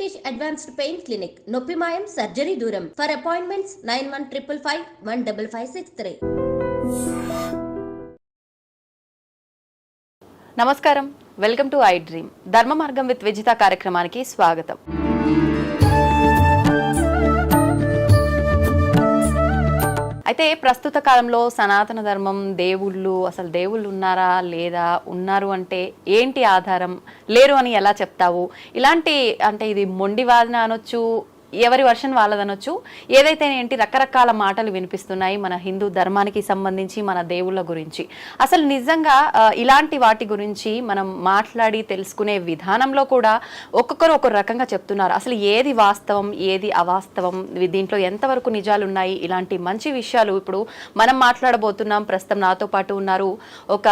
Venkatesh advanced pain clinic, నొప్పి మాయం, surgery దూరం. For appointments 9155515563. నమస్కారం, వెల్కమ్ టు ఐ డ్రీమ్. ధర్మ మార్గం విత్ విజిత కార్యక్రమానికి స్వాగతం. అయితే ప్రస్తుత కాలంలో సనాతన ధర్మం, దేవుళ్ళు, అసలు దేవుళ్ళు ఉన్నారా లేదా, ఉన్నారు అంటే ఏంటి ఆధారం, లేరు అని ఎలా చెప్తావు, ఇలాంటి అంటే ఇది మొండి వాదన అనొచ్చు, ఎవరి వర్షన్ వాళ్ళదనొచ్చు, ఏదైతే ఏంటి రకరకాల మాటలు వినిపిస్తున్నాయి మన హిందూ ధర్మానికి సంబంధించి, మన దేవుళ్ళ గురించి. అసలు నిజంగా ఇలాంటి వాటి గురించి మనం మాట్లాడి తెలుసుకునే విధానంలో కూడా ఒక్కొక్కరు ఒక్కొక్క రకంగా చెప్తున్నారు. అసలు ఏది వాస్తవం, ఏది అవాస్తవం, దీంట్లో ఎంతవరకు నిజాలు ఉన్నాయి, ఇలాంటి మంచి విషయాలు ఇప్పుడు మనం మాట్లాడబోతున్నాం. ప్రస్తుతం నాతో పాటు ఉన్నారు ఒక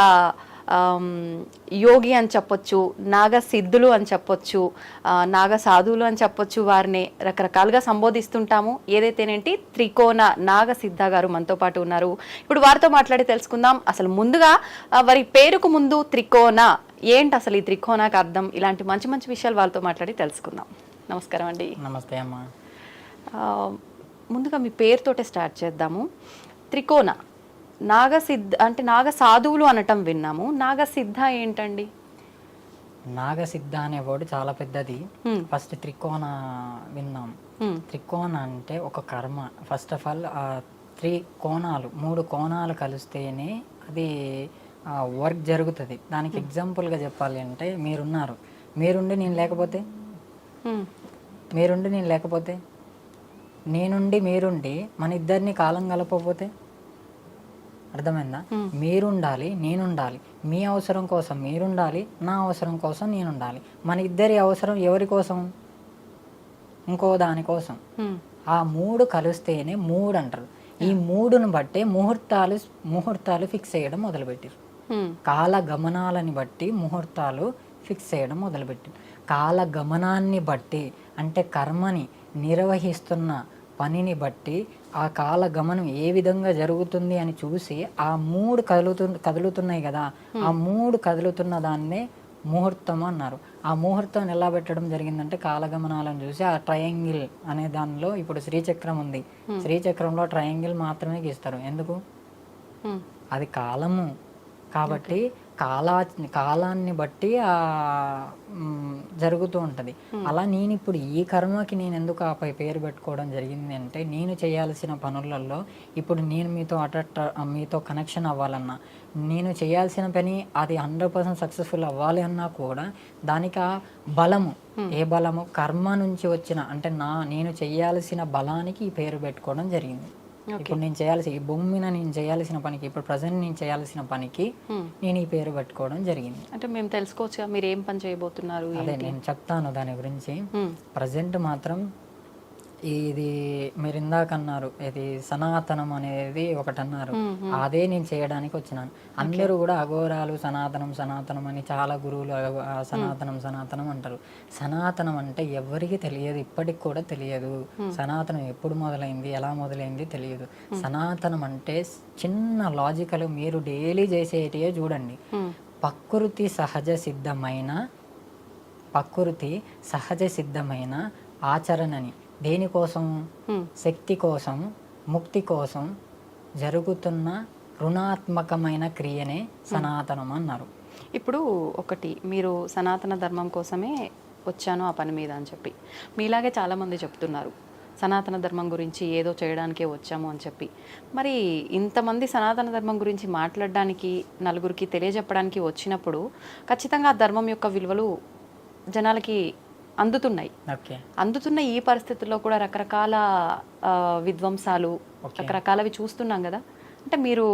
యోగి అని చెప్పొచ్చు, నాగ సిద్ధులు అని చెప్పొచ్చు, నాగ సాధువులు అని చెప్పొచ్చు. వారిని రకరకాలుగా సంబోధిస్తుంటాము. ఏదైతేనేంటి త్రికోణ నాగ సిద్ధ గారు మనతో పాటు ఉన్నారు. ఇప్పుడు వారితో మాట్లాడి తెలుసుకుందాం. అసలు ముందుగా వారి పేరుకు ముందు త్రికోణ ఏంటి, అసలు ఈ త్రికోణకు అర్థం, ఇలాంటి మంచి మంచి విషయాలు వారితో మాట్లాడి తెలుసుకుందాం. నమస్కారం అండి. నమస్తే అమ్మా. ముందుగా మీ పేరుతోటే స్టార్ట్ చేద్దాము. త్రికోణ నాగసిద్ధ అంటే నాగ సాధువులు అనటం విన్నాము. నాగసిద్ధ ఏంటండి? నాగసిద్ధ అనే వర్డ్ చాలా పెద్దది. ఫస్ట్ త్రికోణ విన్నాం. త్రికోణ అంటే ఒక కర్మ. ఫస్ట్ ఆఫ్ ఆల్ త్రికోణాలు, 3 కోణాలు కలిస్తేనే అది వర్క్ జరుగుతుంది. దానికి ఎగ్జాంపుల్గా చెప్పాలి అంటే మీరున్నారు, మీరుండి నేను లేకపోతే, మీరుండి నేను లేకపోతే, నేనుండి మీరుండి మన ఇద్దరిని కాలం కలపకపోతే, అర్థమైందా? మీరుండాలి, నేనుండాలి, మీ అవసరం కోసం మీరుండాలి, నా అవసరం కోసం నేనుండాలి. మన ఇద్దరి అవసరం ఎవరి కోసం? ఇంకో దానికోసం. ఆ 3 కలిస్తేనే 3 అంటారు. ఈ 3ను బట్టే ముహూర్తాలు ఫిక్స్ చేయడం మొదలుపెట్టారు. కాల గమనాలని బట్టి ముహూర్తాలు ఫిక్స్ చేయడం మొదలుపెట్టారు. కాల గమనాన్ని బట్టి అంటే కర్మని నిర్వహిస్తున్న పనిని బట్టి ఆ కాల గమనం ఏ విధంగా జరుగుతుంది అని చూసి ఆ 3 కదులుతున్నాయి కదా, ఆ 3 కదులుతున్న దాన్నే ముహూర్తం అన్నారు. ఆ ముహూర్తం ఎలా పెట్టడం జరిగిందంటే కాలగమనాలను చూసి ఆ ట్రయాంగిల్ అనే దానిలో, ఇప్పుడు శ్రీచక్రం ఉంది, శ్రీచక్రంలో ట్రయాంగిల్ మాత్రమే గీస్తారు. ఎందుకు? అది కాలము కాబట్టి కాలాన్ని బట్టి జరుగుతూ ఉంటుంది. అలా నేను ఇప్పుడు ఈ కర్మకి నేను ఎందుకు ఆ పేరు పెట్టుకోవడం జరిగింది అంటే, నేను చేయాల్సిన పనులలో ఇప్పుడు నేను మీతో కనెక్షన్ అవ్వాలన్నా, నేను చేయాల్సిన పని అది 100% సక్సెస్ఫుల్ అవ్వాలి అన్నా కూడా దానికి ఆ బలము, ఏ బలము? కర్మ నుంచి వచ్చిన అంటే నేను చేయాల్సిన బలానికి ఈ పేరు పెట్టుకోవడం జరిగింది. ఇప్పుడు నేను ఈ భూమి మీద నేను చేయాల్సిన పనికి, ఇప్పుడు ప్రజెంట్ నేను చేయాల్సిన పనికి నేను ఈ పేరు పెట్టుకోవడం జరిగింది. అంటే మేము తెలుసుకోవచ్చు మీరు ఏం పని చేయబోతున్నారు? అదే నేను చెప్తాను దాని గురించి. ప్రజెంట్ మాత్రం ఇది మీరు ఇందాక అన్నారు, ఇది సనాతనం అనేది ఒకటి అన్నారు, అదే నేను చేయడానికి వచ్చినాను. అందరూ కూడా అఘోరాలు సనాతనం సనాతనం అని చాలా గురువులు సనాతనం సనాతనం అంటారు. సనాతనం అంటే ఎవరికి తెలియదు, ఇప్పటికి కూడా తెలియదు. సనాతనం ఎప్పుడు మొదలైంది, ఎలా మొదలైంది తెలియదు. సనాతనం అంటే చిన్న లాజికల్ మీరు డైలీ చేసేటివే చూడండి. ప్రకృతి సహజ సిద్ధమైన ఆచరణని, దేనికోసం? శక్తి కోసం, ముక్తి కోసం జరుగుతున్న రుణాత్మకమైన క్రియనే సనాతనం అన్నారు. ఇప్పుడు ఒకటి, మీరు సనాతన ధర్మం కోసమే వచ్చాను ఆ పని మీద అని చెప్పి మీలాగే చాలామంది చెప్తున్నారు. సనాతన ధర్మం గురించి ఏదో చేయడానికే వచ్చాము అని చెప్పి. మరి ఇంతమంది సనాతన ధర్మం గురించి మాట్లాడడానికి, నలుగురికి తెలియజెప్పడానికి వచ్చినప్పుడు ఖచ్చితంగా ఆ ధర్మం యొక్క విలువలు జనాలకి అందుతున్న ఈ పరిస్థితుల్లో కూడా రకరకాల విధ్వంసాలు, రకరకాలవి చూస్తున్నాం కదా. అంటే మీరు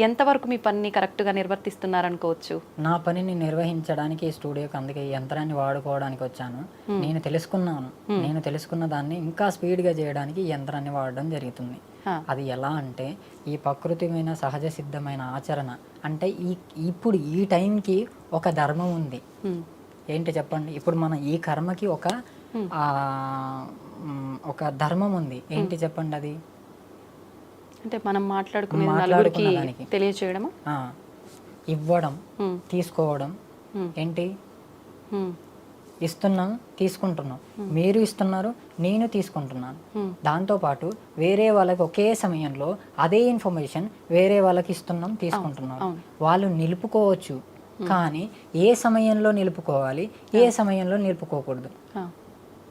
ఎంతవరకు మీ పనిని కరెక్ట్గా నిర్వర్తిస్తున్నారనుకోవచ్చు? నా పనిని నిర్వహించడానికి స్టూడియోకి అందుకే ఈ యంత్రాన్ని వాడుకోవడానికి వచ్చాను. నేను తెలుసుకున్న దాన్ని ఇంకా స్పీడ్గా చేయడానికి ఈ యంత్రాన్ని వాడడం జరుగుతుంది. అది ఎలా అంటే, ఈ ప్రకృతిమైన సహజ సిద్ధమైన ఆచరణ అంటే ఇప్పుడు ఈ టైంకి ఒక ధర్మం ఉంది. ఏంటి చెప్పండి? ఇప్పుడు మన ఈ కర్మకి ఒక ధర్మం ఉంది. ఏంటి చెప్పండి? అది అంటే మనం మాట్లాడుకునే నలుగురికి తెలియచేయడం, ఇవ్వడం, తీసుకోవడం. ఏంటి? ఇస్తున్నాం, తీసుకుంటున్నాం. మీరు ఇస్తున్నారు, నేను తీసుకుంటున్నాను. దాంతోపాటు వేరే వాళ్ళకి ఒకే సమయంలో అదే ఇన్ఫర్మేషన్ వేరే వాళ్ళకి ఇస్తున్నాం, తీసుకుంటున్నాం. వాళ్ళు నిలుపుకోవచ్చు, కానీ ఏ సమయంలో నిలుపుకోవాలి, ఏ సమయంలో నిలుపుకోకూడదు.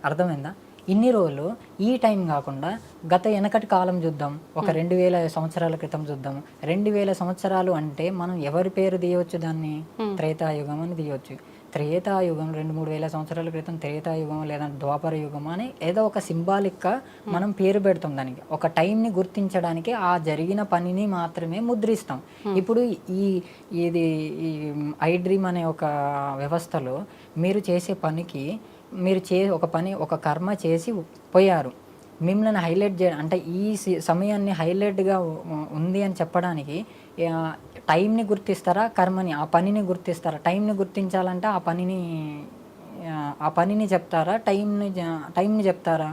అర్థమైందా? ఇన్ని రోజులు ఈ టైం కాకుండా గత వెనకటి కాలం చూద్దాం, ఒక 2000 సంవత్సరాల క్రితం చూద్దాం. 2000 సంవత్సరాలు అంటే మనం ఎవరి పేరు తీయవచ్చు దాన్ని? త్రేతాయుగం అని తీయవచ్చు. త్రేతాయుగం 2-3 వేల సంవత్సరాల క్రితం త్రేతాయుగం లేదా ద్వాపర యుగం అని ఏదో ఒక సింబాలిక్గా మనం పేరు పెడతాం దానికి. ఒక టైంని గుర్తించడానికి ఆ జరిగిన పనిని మాత్రమే ముద్రిస్తాం. ఇప్పుడు ఇది ఐడ్రీమ్ అనే ఒక వ్యవస్థలో మీరు చేసే పనికి మీరు ఒక కర్మ చేసి పోయారు. మిమ్మల్ని హైలైట్ చేయడం అంటే ఈ సమయాన్ని హైలైట్గా ఉంది అని చెప్పడానికి టైంని గుర్తిస్తారా, కర్మని, ఆ పనిని గుర్తిస్తారా? టైంని గుర్తించాలంటే ఆ పనిని చెప్తారా, టైంని చెప్తారా?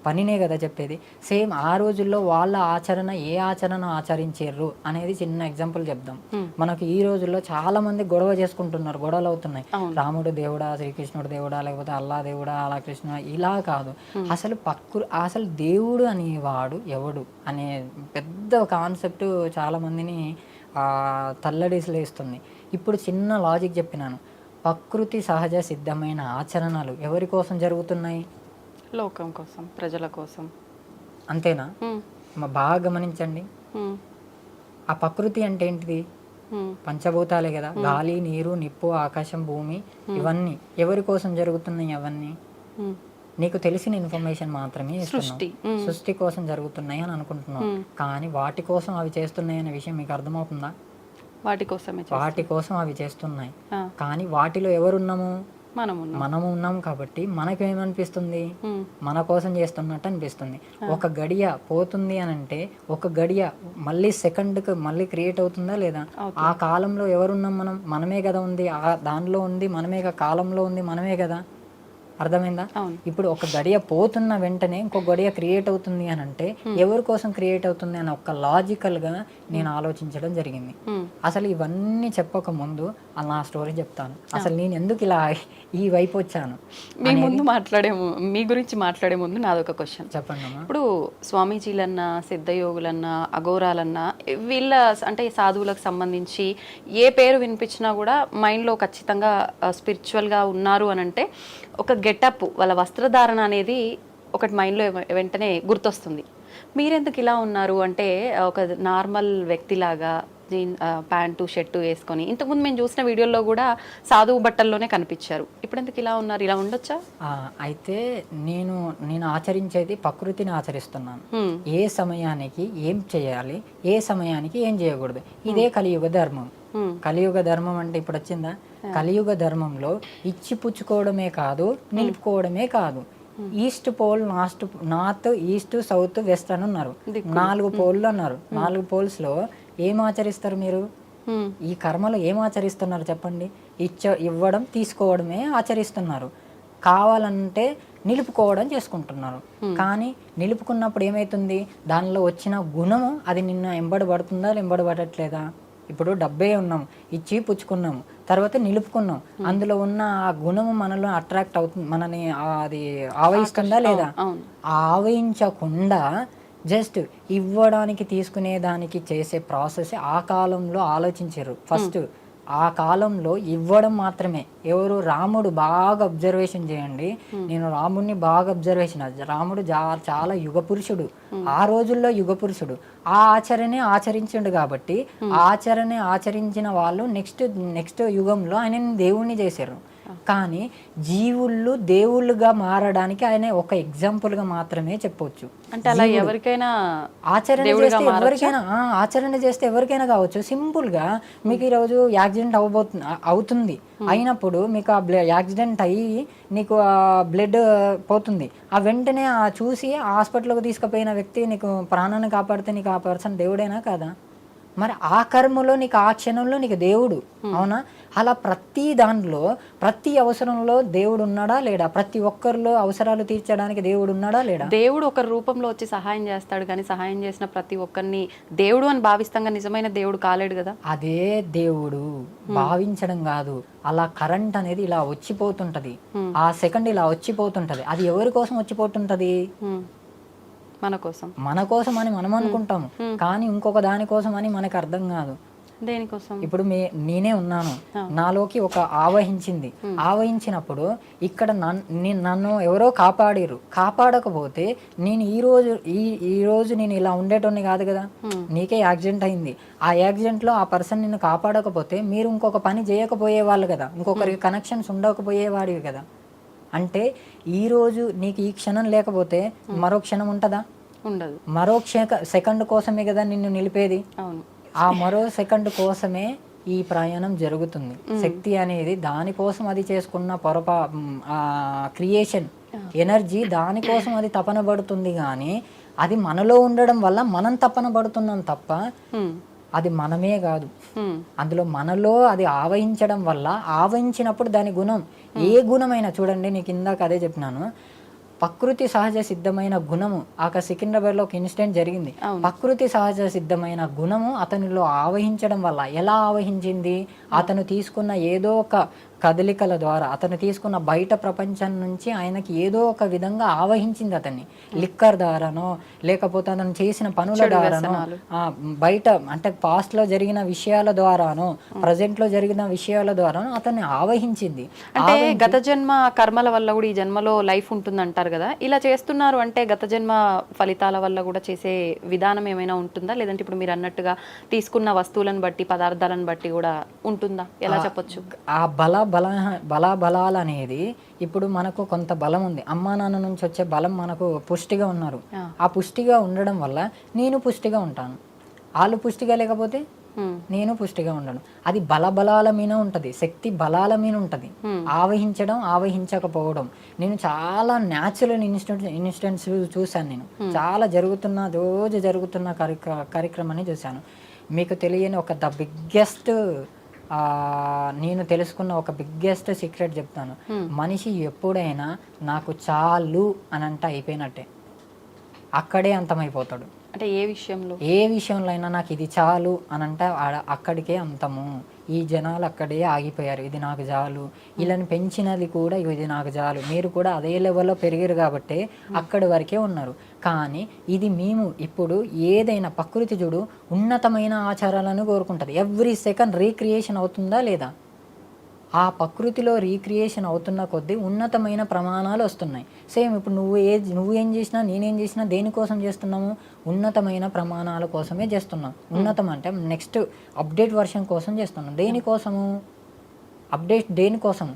పనినే కదా చెప్పేది. సేమ్ ఆ రోజుల్లో వాళ్ళ ఆచరణ ఏ ఆచరణ ఆచరించారు అనేది చిన్న ఎగ్జాంపుల్ చెప్దాం. మనకు ఈ రోజుల్లో చాలా మంది గొడవ చేసుకుంటున్నారు, గొడవలు అవుతున్నాయి. రాముడు దేవుడా, శ్రీకృష్ణుడు దేవుడా, లేకపోతే అల్లా దేవుడా, అలా కృష్ణ, ఇలా కాదు. అసలు దేవుడు అనేవాడు ఎవడు అనే పెద్ద కాన్సెప్ట్ చాలా మందిని తల్లడిసిలేస్తుంది. ఇప్పుడు చిన్న లాజిక్ చెప్పినాను. ప్రకృతి సహజ సిద్ధమైన ఆచరణలు ఎవరి కోసం జరుగుతున్నాయి? లోకం కోసం, ప్రజల కోసం. అంతేనా? బాగా గమనించండి. ఆ ప్రకృతి అంటే ఏంటిది? పంచభూతాలే కదా. గాలి, నీరు, నిప్పు, ఆకాశం, భూమి, ఇవన్నీ ఎవరి కోసం జరుగుతున్నాయి? అవన్నీ నీకు తెలిసిన ఇన్ఫర్మేషన్ మాత్రమే సృష్టి కోసం జరుగుతున్నాయి అని అనుకుంటున్నావు. కానీ వాటి కోసం అవి చేస్తున్నాయి అనే విషయం మీకు అర్థమవుతుందా? వాటి కోసం అవి చేస్తున్నాయి. కానీ వాటిలో ఎవరున్నాము? మనము ఉన్నాం. కాబట్టి మనకేమనిపిస్తుంది? మన కోసం చేస్తున్నట్టు అనిపిస్తుంది. ఒక గడియ పోతుంది అని అంటే ఒక గడియ మళ్ళీ సెకండ్కి మళ్ళీ క్రియేట్ అవుతుందా లేదా? ఆ కాలంలో ఎవరున్నాం? మనమే కదా ఉంది. దానిలో ఉంది మనమే, కాలంలో ఉంది మనమే కదా. అర్థమైందా? ఇప్పుడు ఒక గడియ పోతున్న వెంటనే ఇంకో గడియ క్రియేట్ అవుతుంది అని అంటే ఎవరి కోసం క్రియేట్ అవుతుంది అని ఒక లాజికల్ గా నేను ఆలోచించడం జరిగింది. అసలు ఇవన్నీ చెప్పక ముందు నా స్టోరీ చెప్తాను. అసలు నేను ఎందుకు ఇలా ఈ వైపు వచ్చాను మీ గురించి మాట్లాడే ముందు నాదొక క్వశ్చన్. చెప్పండి. ఇప్పుడు స్వామీజీలన్నా, సిద్ధయోగులన్నా, అఘోరాలన్నా, వీళ్ళ అంటే సాధువులకు సంబంధించి ఏ పేరు వినిపించినా కూడా మైండ్లో ఖచ్చితంగా స్పిరిచువల్గా ఉన్నారు అని అంటే ఒక గెటప్, వాళ్ళ వస్త్రధారణ అనేది ఒకటి మైండ్లో వెంటనే గుర్తొస్తుంది. మీరెందుకు ఇలా ఉన్నారు అంటే ఒక నార్మల్ వ్యక్తిలాగా ప్యాంటు షర్టు వేసుకొని, ఇంతకుముందు మేము చూసిన వీడియోల్లో కూడా సాధువు బట్టల్లోనే కనిపించారు. ఇప్పుడు ఎందుకు ఇలా ఉన్నారు? ఇలా ఉండొచ్చా? అయితే నేను ఆచరించేది ప్రకృతిని ఆచరిస్తున్నాను. ఏ సమయానికి ఏం చేయాలి, ఏ సమయానికి ఏం చేయకూడదు, ఇదే కలియుగ ధర్మం. కలియుగ ధర్మం అంటే ఇప్పుడు వచ్చిందా? కలియుగ ధర్మంలో ఇచ్చి పుచ్చుకోవడమే కాదు, నిలుపుకోవడమే కాదు. East pole, north, east, south, west అని ఉన్నారు. 4 పోల్లు అన్నారు. 4 పోల్స్ లో ఏం ఆచరిస్తారు మీరు? ఈ కర్మలో ఏం ఆచరిస్తున్నారు చెప్పండి? ఇవ్వడం, తీసుకోవడమే ఆచరిస్తున్నారు. కావాలంటే నిలుపుకోవడం చేసుకుంటున్నారు. కానీ నిలుపుకున్నప్పుడు ఏమైతుంది? దానిలో వచ్చిన గుణము అది నిన్న ఎంబడబడుతుందా, ఎంబడబడట్లేదా? ఇప్పుడు డబ్బే ఉన్నాం, ఇచ్చి పుచ్చుకున్నాము, తర్వాత నిలుపుకున్నాం. అందులో ఉన్న ఆ గుణము మనలో అట్రాక్ట్ అవుతుంది, మనని అది ఆవహిస్తుందా లేదా? ఆవహించకుండా జస్ట్ ఇవ్వడానికి, తీసుకునే దానికి చేసే ప్రాసెస్ ఆ కాలంలో ఆలోచించారు. ఫస్ట్ ఆ కాలంలో ఇవ్వడం మాత్రమే. ఎవరు? రాముడు. బాగా అబ్జర్వేషన్ చేయండి. నేను రాముడిని బాగా అబ్జర్వేషన్. రాముడు చాలా యుగ పురుషుడు, ఆ రోజుల్లో యుగ పురుషుడు. ఆ ఆచరణే ఆచరించిండు కాబట్టి ఆచరణే ఆచరించిన వాళ్ళు నెక్స్ట్ యుగంలో ఆయన దేవుణ్ణి చేశారు. కానీ జీవుళ్ళు దేవుళ్ళుగా మారడానికి ఆయన ఒక ఎగ్జాంపుల్ గా మాత్రమే చెప్పవచ్చు. అంటే అలా ఎవరికైనా ఆచరణ చేస్తే ఎవరికైనా కావచ్చు. సింపుల్ గా మీకు ఈరోజు యాక్సిడెంట్ అవుతుంది, అయినప్పుడు మీకు ఆ యాక్సిడెంట్ అయ్యి నీకు ఆ బ్లడ్ పోతుంది. ఆ వెంటనే చూసి హాస్పిటల్కి తీసుకుపోయిన వ్యక్తి నీకు ప్రాణాన్ని కాపాడితే నీకు ఆ పర్సన్ దేవుడేనా కాదా? మరి ఆ కర్మలో నీకు ఆ క్షణంలో నీకు దేవుడు, అవునా? అలా ప్రతి దాంట్లో ప్రతి అవసరంలో దేవుడు ఉన్నాడా లేడా? ప్రతి ఒక్కరిలో అవసరాలు తీర్చడానికి దేవుడు ఉన్నాడా లేడా? దేవుడు ఒక రూపంలో వచ్చి సహాయం చేస్తాడు, కానీ సహాయం చేసిన ప్రతి ఒక్కరిని దేవుడు అని భావిస్తాం, నిజమైన దేవుడు కాలేడు కదా. అదే దేవుడు భావించడం కాదు, అలా కరెంట్ అనేది ఇలా వచ్చిపోతుంటది, ఆ సెకండ్ ఇలా వచ్చిపోతుంటది. అది ఎవరి కోసం వచ్చిపోతుంటది? మన కోసం అని మనం అనుకుంటాము, కానీ ఇంకొక దాని కోసం అని మనకు అర్థం కాదు. దేనికోసం? ఇప్పుడు నేనే ఉన్నాను, నాలోకి ఒక ఆవహించింది, ఆవహించినప్పుడు ఇక్కడ నన్ను ఎవరో కాపాడిరు, కాపాడకపోతే నేను ఈ రోజు నేను ఇలా ఉండేటోని కాదు కదా. నీకే యాక్సిడెంట్ అయింది, ఆ యాక్సిడెంట్ లో ఆ పర్సన్ నిన్ను కాపాడకపోతే మీరు ఇంకొక పని చేయకపోయే వాళ్ళు కదా, ఇంకొకరికి కనెక్షన్స్ ఉండకపోయేవాడివి కదా. అంటే ఈ రోజు నీకు ఈ క్షణం లేకపోతే మరో క్షణం ఉంటుందా? ఉండదు. మరో సెకండ్ కోసమే కదా నిన్ను నిలిపేది. అవును, ఆ మరో సెకండ్ కోసమే ఈ ప్రయాణం జరుగుతుంది. శక్తి అనేది దానికోసం అది చేసుకున్న క్రియేషన్ ఎనర్జీ, దానికోసం అది తపన పడుతుంది. కానీ అది మనలో ఉండడం వల్ల మనం తపన పడుతున్నాం తప్ప అది మనమే కాదు. అందులో మనలో అది ఆవహించడం వల్ల, ఆవహించినప్పుడు దాని గుణం ఏ గుణమైనా చూడండి, నీకు ఇందాక అదే చెప్పినాను, ప్రకృతి సహజ సిద్ధమైన గుణము. సికింద్రాబాద్ లో ఒక ఇన్సిడెంట్ జరిగింది. ప్రకృతి సహజ సిద్ధమైన గుణము అతనిలో ఆవహించడం వల్ల ఎలా ఆవహించింది? అతను తీసుకున్న ఏదో ఒక కదలికల ద్వారా, అతను తీసుకున్న బయట ప్రపంచం నుంచి ఆయనకి ఏదో ఒక విధంగా ఆవహించింది అతన్ని. లిక్కర్ ద్వారానో, లేకపోతే అతను చేసిన పనుల ద్వారానో, బయట అంటే పాస్ట్ లో జరిగిన విషయాల ద్వారానో, ప్రజెంట్ లో జరిగిన విషయాల ద్వారానో అతన్ని ఆవహించింది. అంటే గత జన్మ కర్మల వల్ల కూడా ఈ జన్మలో లైఫ్ ఉంటుంది అంటారు కదా, ఇలా చేస్తున్నారు అంటే గత జన్మ ఫలితాల వల్ల కూడా చేసే విధానం ఏమైనా ఉంటుందా? లేదంటే ఇప్పుడు మీరు అన్నట్టుగా తీసుకున్న వస్తువులను బట్టి, పదార్థాలను బట్టి కూడా ఉంటుందా? ఎలా చెప్పొచ్చు? ఆ బలాలు అనేది ఇప్పుడు మనకు కొంత బలం ఉంది, అమ్మా నాన్న నుంచి వచ్చే బలం మనకు పుష్టిగా ఉన్నారు. ఆ పుష్టిగా ఉండడం వల్ల నేను పుష్టిగా ఉంటాను, వాళ్ళు పుష్టిగా లేకపోతే నేను పుష్టిగా ఉండను. అది బలాల మీద ఉంటది, శక్తి బలాల మీద ఉంటది. ఆవహించడం, ఆవహించకపోవడం. నేను చాలా న్యాచురల్ ఇన్సిడెంట్స్ చూశాను. నేను చాలా రోజు జరుగుతున్న కార్యక్రమాన్ని చూశాను. మీకు తెలియని ఒక ద బిగ్గెస్ట్ నేను తెలుసుకున్న ఒక బిగ్గెస్ట్ సీక్రెట్ చెప్తాను. మనిషి ఎప్పుడైనా నాకు చాలు అని అంటే అయిపోయినట్టే, అక్కడే అంతమైపోతాడు. అంటే ఏ విషయంలో అయినా నాకు ఇది చాలు అని అంటే అక్కడికే అంతము. ఈ జనాలు అక్కడే ఆగిపోయారు, ఇది నాకు చాలు. వీళ్ళని పెంచినది కూడా ఇది నాకు చాలు. మీరు కూడా అదే లెవెల్లో పెరిగారు కాబట్టి అక్కడి వరకే ఉన్నారు. కానీ ఇది మేము ఇప్పుడు ఏదైనా ప్రకృతి చూడు ఉన్నతమైన ఆచారాలను కోరుకుంటుంది. ఎవ్రీ సెకండ్ రీక్రియేషన్ అవుతుందా లేదా? ఆ ప్రకృతిలో రీక్రియేషన్ అవుతున్న కొద్దీ ఉన్నతమైన ప్రమాణాలు వస్తున్నాయి. సేమ్ ఇప్పుడు నువ్వేం చేసినా, నేనేం చేసినా దేనికోసం చేస్తున్నాము? ఉన్నతమైన ప్రమాణాల కోసమే చేస్తున్నాం. ఉన్నతం అంటే నెక్స్ట్ అప్డేట్ వర్షన్ కోసం చేస్తున్నాం. దేనికోసము అప్డేట్? దేనికోసం?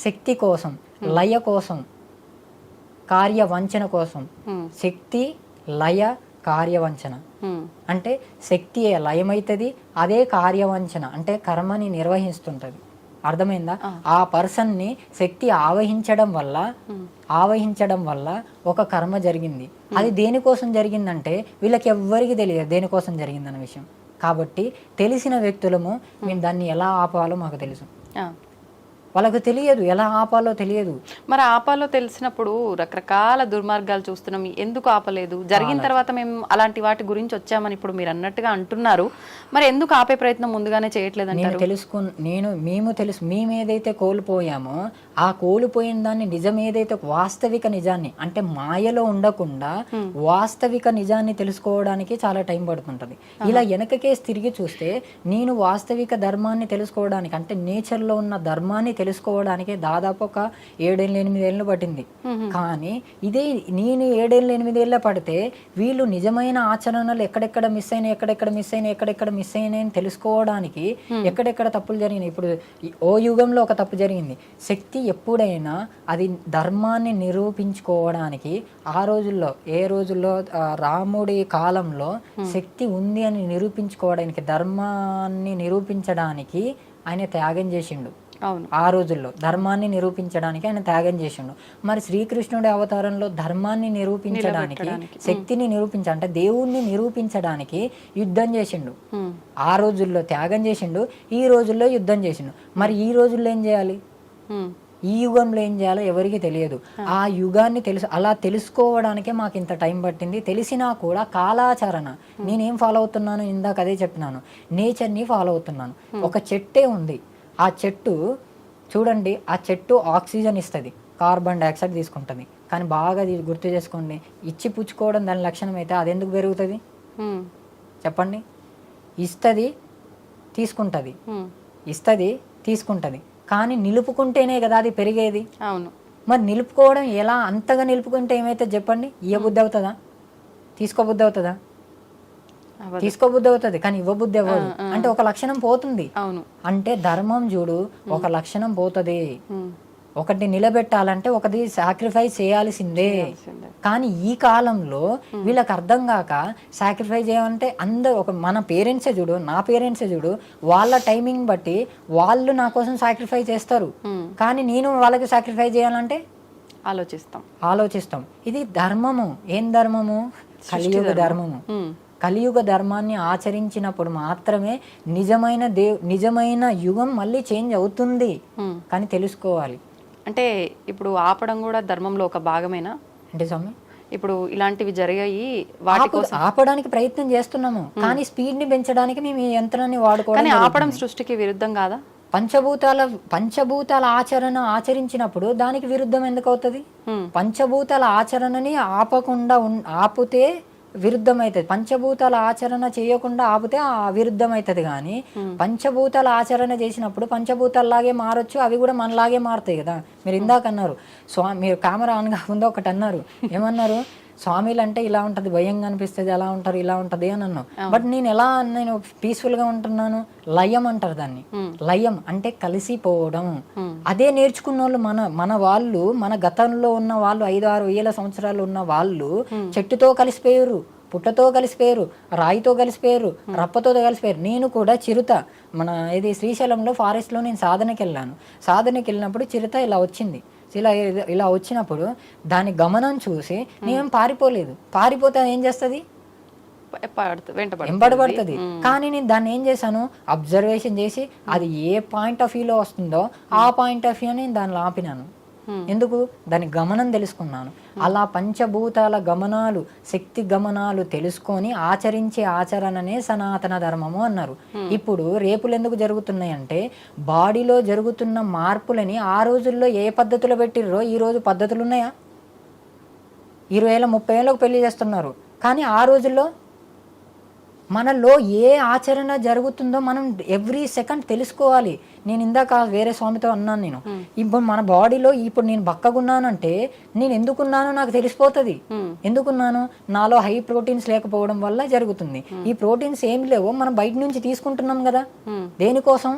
శక్తి కోసం, లయ కోసం, కార్యవంచన కోసం. శక్తి, లయ, కార్యవంచన అంటే శక్తి లయమైతుంది, అదే కార్యవంచన అంటే కర్మని నిర్వహిస్తుంటది. అర్థమైందా? ఆ పర్సన్ ని శక్తి ఆవహించడం వల్ల ఒక కర్మ జరిగింది. అది దేనికోసం జరిగిందంటే వీళ్ళకి ఎవ్వరికి తెలియదు దేనికోసం జరిగిందన్న విషయం. కాబట్టి తెలిసిన వ్యక్తులము మేము దాన్ని ఎలా ఆపాలో మాకు తెలుసు, వాళ్ళకు తెలియదు, ఎలా ఆపాలో తెలియదు. మరి ఆపాలో తెలిసినప్పుడు రకరకాల దుర్మార్గాలు చూస్తున్నాం, ఎందుకు ఆపలేదు? జరిగిన తర్వాత మేము అలాంటి వాటి గురించి వచ్చామని ఇప్పుడు మీరు అన్నట్టుగా అంటున్నారు, మరి ఎందుకు ఆపే ప్రయత్నం ముందుగానే చేయట్లేదు? మేము ఏదైతే కోల్పోయామో ఆ కోల్పోయిన దాన్ని నిజం ఏదైతే వాస్తవిక నిజాన్ని అంటే మాయలో ఉండకుండా వాస్తవిక నిజాన్ని తెలుసుకోవడానికి చాలా టైం పడుతుంటది. ఇలా వెనకకేసి తిరిగి చూస్తే నేను వాస్తవిక ధర్మాన్ని తెలుసుకోవడానికి అంటే నేచర్లో ఉన్న ధర్మాన్ని తెలుసుకోవడానికి దాదాపు ఒక 7-8 ఏళ్ళు పట్టింది. కానీ ఇదే నేను 7-8 పడితే వీళ్ళు నిజమైన ఆచరణలు ఎక్కడెక్కడ మిస్ అయినాయి అని తెలుసుకోవడానికి ఎక్కడెక్కడ తప్పులు జరిగినాయి. ఇప్పుడు ఓ యుగంలో ఒక తప్పు జరిగింది. శక్తి ఎప్పుడైనా అది ధర్మాన్ని నిరూపించుకోవడానికి ఆ రోజుల్లో రాముడి కాలంలో శక్తి ఉంది అని నిరూపించుకోవడానికి, ధర్మాన్ని నిరూపించడానికి ఆయన త్యాగం చేసిండు. అవును. ఆ రోజుల్లో ధర్మాన్ని నిరూపించడానికి ఆయన త్యాగం చేసిండు. మరి శ్రీకృష్ణుడి అవతారంలో ధర్మాన్ని నిరూపించడానికి, శక్తిని అంటే దేవుణ్ణి నిరూపించడానికి యుద్ధం చేసిండు. ఆ రోజుల్లో త్యాగం చేసిండు, ఈ రోజుల్లో యుద్ధం చేసిండు. మరి ఈ రోజుల్లో ఏం చేయాలి? ఈ యుగంలో ఏం చేయాలో ఎవరికి తెలియదు. ఆ యుగాన్ని అలా తెలుసుకోవడానికే మాకు ఇంత టైం పట్టింది. తెలిసినా కూడా కాలాచరణ నేనేం ఫాలో అవుతున్నాను, ఇందాక అదే చెప్పినాను, నేచర్ని ఫాలో అవుతున్నాను. ఒక చెట్టే ఉంది, ఆ చెట్టు చూడండి, ఆ చెట్టు ఆక్సిజన్ ఇస్తుంది, కార్బన్ డైఆక్సైడ్ తీసుకుంటుంది. కానీ బాగా గుర్తు చేసుకోండి, ఇచ్చి పుచ్చుకోవడం దాని లక్షణం అయితే అది ఎందుకు పెరుగుతుంది చెప్పండి? ఇస్తుంది, తీసుకుంటుంది, ఇస్తుంది, తీసుకుంటుంది. కానీ నిలుపుకుంటేనే కదా అది పెరిగేది. అవును. మరి నిలుపుకోవడం ఎలా? అంతగా నిలుపుకుంటే ఏమైతే చెప్పండి? ఇవ్వబుద్ధి అవుతుందా? తీసుకోబుద్ధి అవుతుందా? తీసుకోబుద్ధి అవుతుంది, కానీ ఇవ్వబుద్ధి అవ్వదు. అంటే ఒక లక్షణం పోతుంది. అంటే ధర్మం చూడు, ఒక లక్షణం పోతుంది. ఒకటి నిలబెట్టాలంటే ఒకటి సాక్రిఫైస్ చేయాల్సిందే. కానీ ఈ కాలంలో వీళ్ళకి అర్థం కాక సాక్రిఫైస్ చేయాలంటే అందరు మన పేరెంట్సే చూడు, నా పేరెంట్సే చూడు, వాళ్ళ టైమింగ్ బట్టి వాళ్ళు నా కోసం సాక్రిఫైస్ చేస్తారు. కానీ నేను వాళ్ళకి సాక్రిఫైస్ చేయాలంటే ఆలోచిస్తాం. ఇది ధర్మము. ఏం ధర్మము? కలియుగ ధర్మము. కలియుగ ధర్మాన్ని ఆచరించినప్పుడు మాత్రమే నిజమైన యుగం మళ్ళీ చేంజ్ అవుతుంది. కానీ తెలుసుకోవాలి. అంటే ఇప్పుడు ఆపడం కూడా ధర్మంలో ఒక భాగమేనా? అంటే స్వామి, ఇప్పుడు ఇలాంటివి జరిగాయి, వాటి కోసం ఆపడానికి ప్రయత్నం చేస్తున్నాము, కానీ స్పీడ్ ని పెంచడానికి మేము ఈ యంత్రాన్ని వాడుకోవడం. ఆపడం సృష్టికి విరుద్ధం కాదా? పంచభూతాల ఆచరణ ఆచరించినప్పుడు దానికి విరుద్ధం ఎందుకు అవుతుంది? పంచభూతాల ఆచరణని ఆపితే విరుద్ధం అవుతుంది. పంచభూతాల ఆచరణ చేయకుండా ఆపితే విరుద్ధం అవుతుంది. కానీ పంచభూతాల ఆచరణ చేసినప్పుడు పంచభూతాల్లాగే మారొచ్చు, అవి కూడా మనలాగే మారుతాయి కదా. మీరు ఇందాక అన్నారు, మీరు కెమెరా ఆన్ కాకుండా ఒకటి అన్నారు, ఏమన్నారు? స్వామిలు అంటే ఇలా ఉంటుంది, భయంగా అనిపిస్తుంది, అలా ఉంటారు, ఇలా ఉంటుంది అని అన్నావు. బట్ నేను పీస్ఫుల్ గా ఉంటున్నాను. లయం అంటారు దాన్ని. లయం అంటే కలిసిపోవడం. అదే నేర్చుకున్న వాళ్ళు మన వాళ్ళు, మన గతంలో ఉన్న వాళ్ళు, 5-6 వేల సంవత్సరాలు ఉన్న వాళ్ళు చెట్టుతో కలిసిపోయారు, పుట్టతో కలిసిపోయారు, రాయితో కలిసిపోయారు, రప్పతో కలిసిపోయారు. నేను కూడా చిరుత, ఇది శ్రీశైలంలో ఫారెస్ట్లో నేను సాధనకి వెళ్ళినప్పుడు చిరుత ఇలా వచ్చింది. ఇలా వచ్చినప్పుడు దాని గమనం చూసి నేను పారిపోలేదు. పారిపోతే ఏం చేస్తుంది? వెంబడబడుతుంది. కానీ నేను దాన్ని ఏం చేశాను? అబ్జర్వేషన్ చేసి అది ఏ పాయింట్ ఆఫ్ వ్యూలో వస్తుందో ఆ పాయింట్ ఆఫ్ వ్యూ నేను దాన్ని ఆపినాను. ఎందుకు? దాని గమనం తెలుసుకున్నాను. అలా పంచభూతాల గమనాలు, శక్తి గమనాలు తెలుసుకొని ఆచరించే ఆచరణనే సనాతన ధర్మము అన్నారు. ఇప్పుడు రేపులు ఎందుకు జరుగుతున్నాయంటే బాడీలో జరుగుతున్న మార్పులని ఆ రోజుల్లో ఏ పద్ధతిలో పెట్టిర్రో ఈ రోజు పద్ధతులు ఉన్నాయా? 20 ఏళ్ళ 30 ఏళ్ళకు పెళ్లి చేస్తున్నారు. కానీ ఆ రోజుల్లో మనలో ఏ ఆచరణ జరుగుతుందో మనం ఎవ్రీ సెకండ్ తెలుసుకోవాలి. నేను ఇందాక వేరే స్వామితో అన్నాను, నేను ఇప్పుడు మన బాడీలో ఇప్పుడు నేను బక్కగున్నానంటే నేను ఎందుకున్నానో నాకు తెలిసిపోతుంది. ఎందుకున్నాను? నాలో హై ప్రోటీన్స్ లేకపోవడం వల్ల జరుగుతుంది. ఈ ప్రోటీన్స్ ఏమి లేవో మనం బయట నుంచి తీసుకుంటున్నాం కదా. దేనికోసం?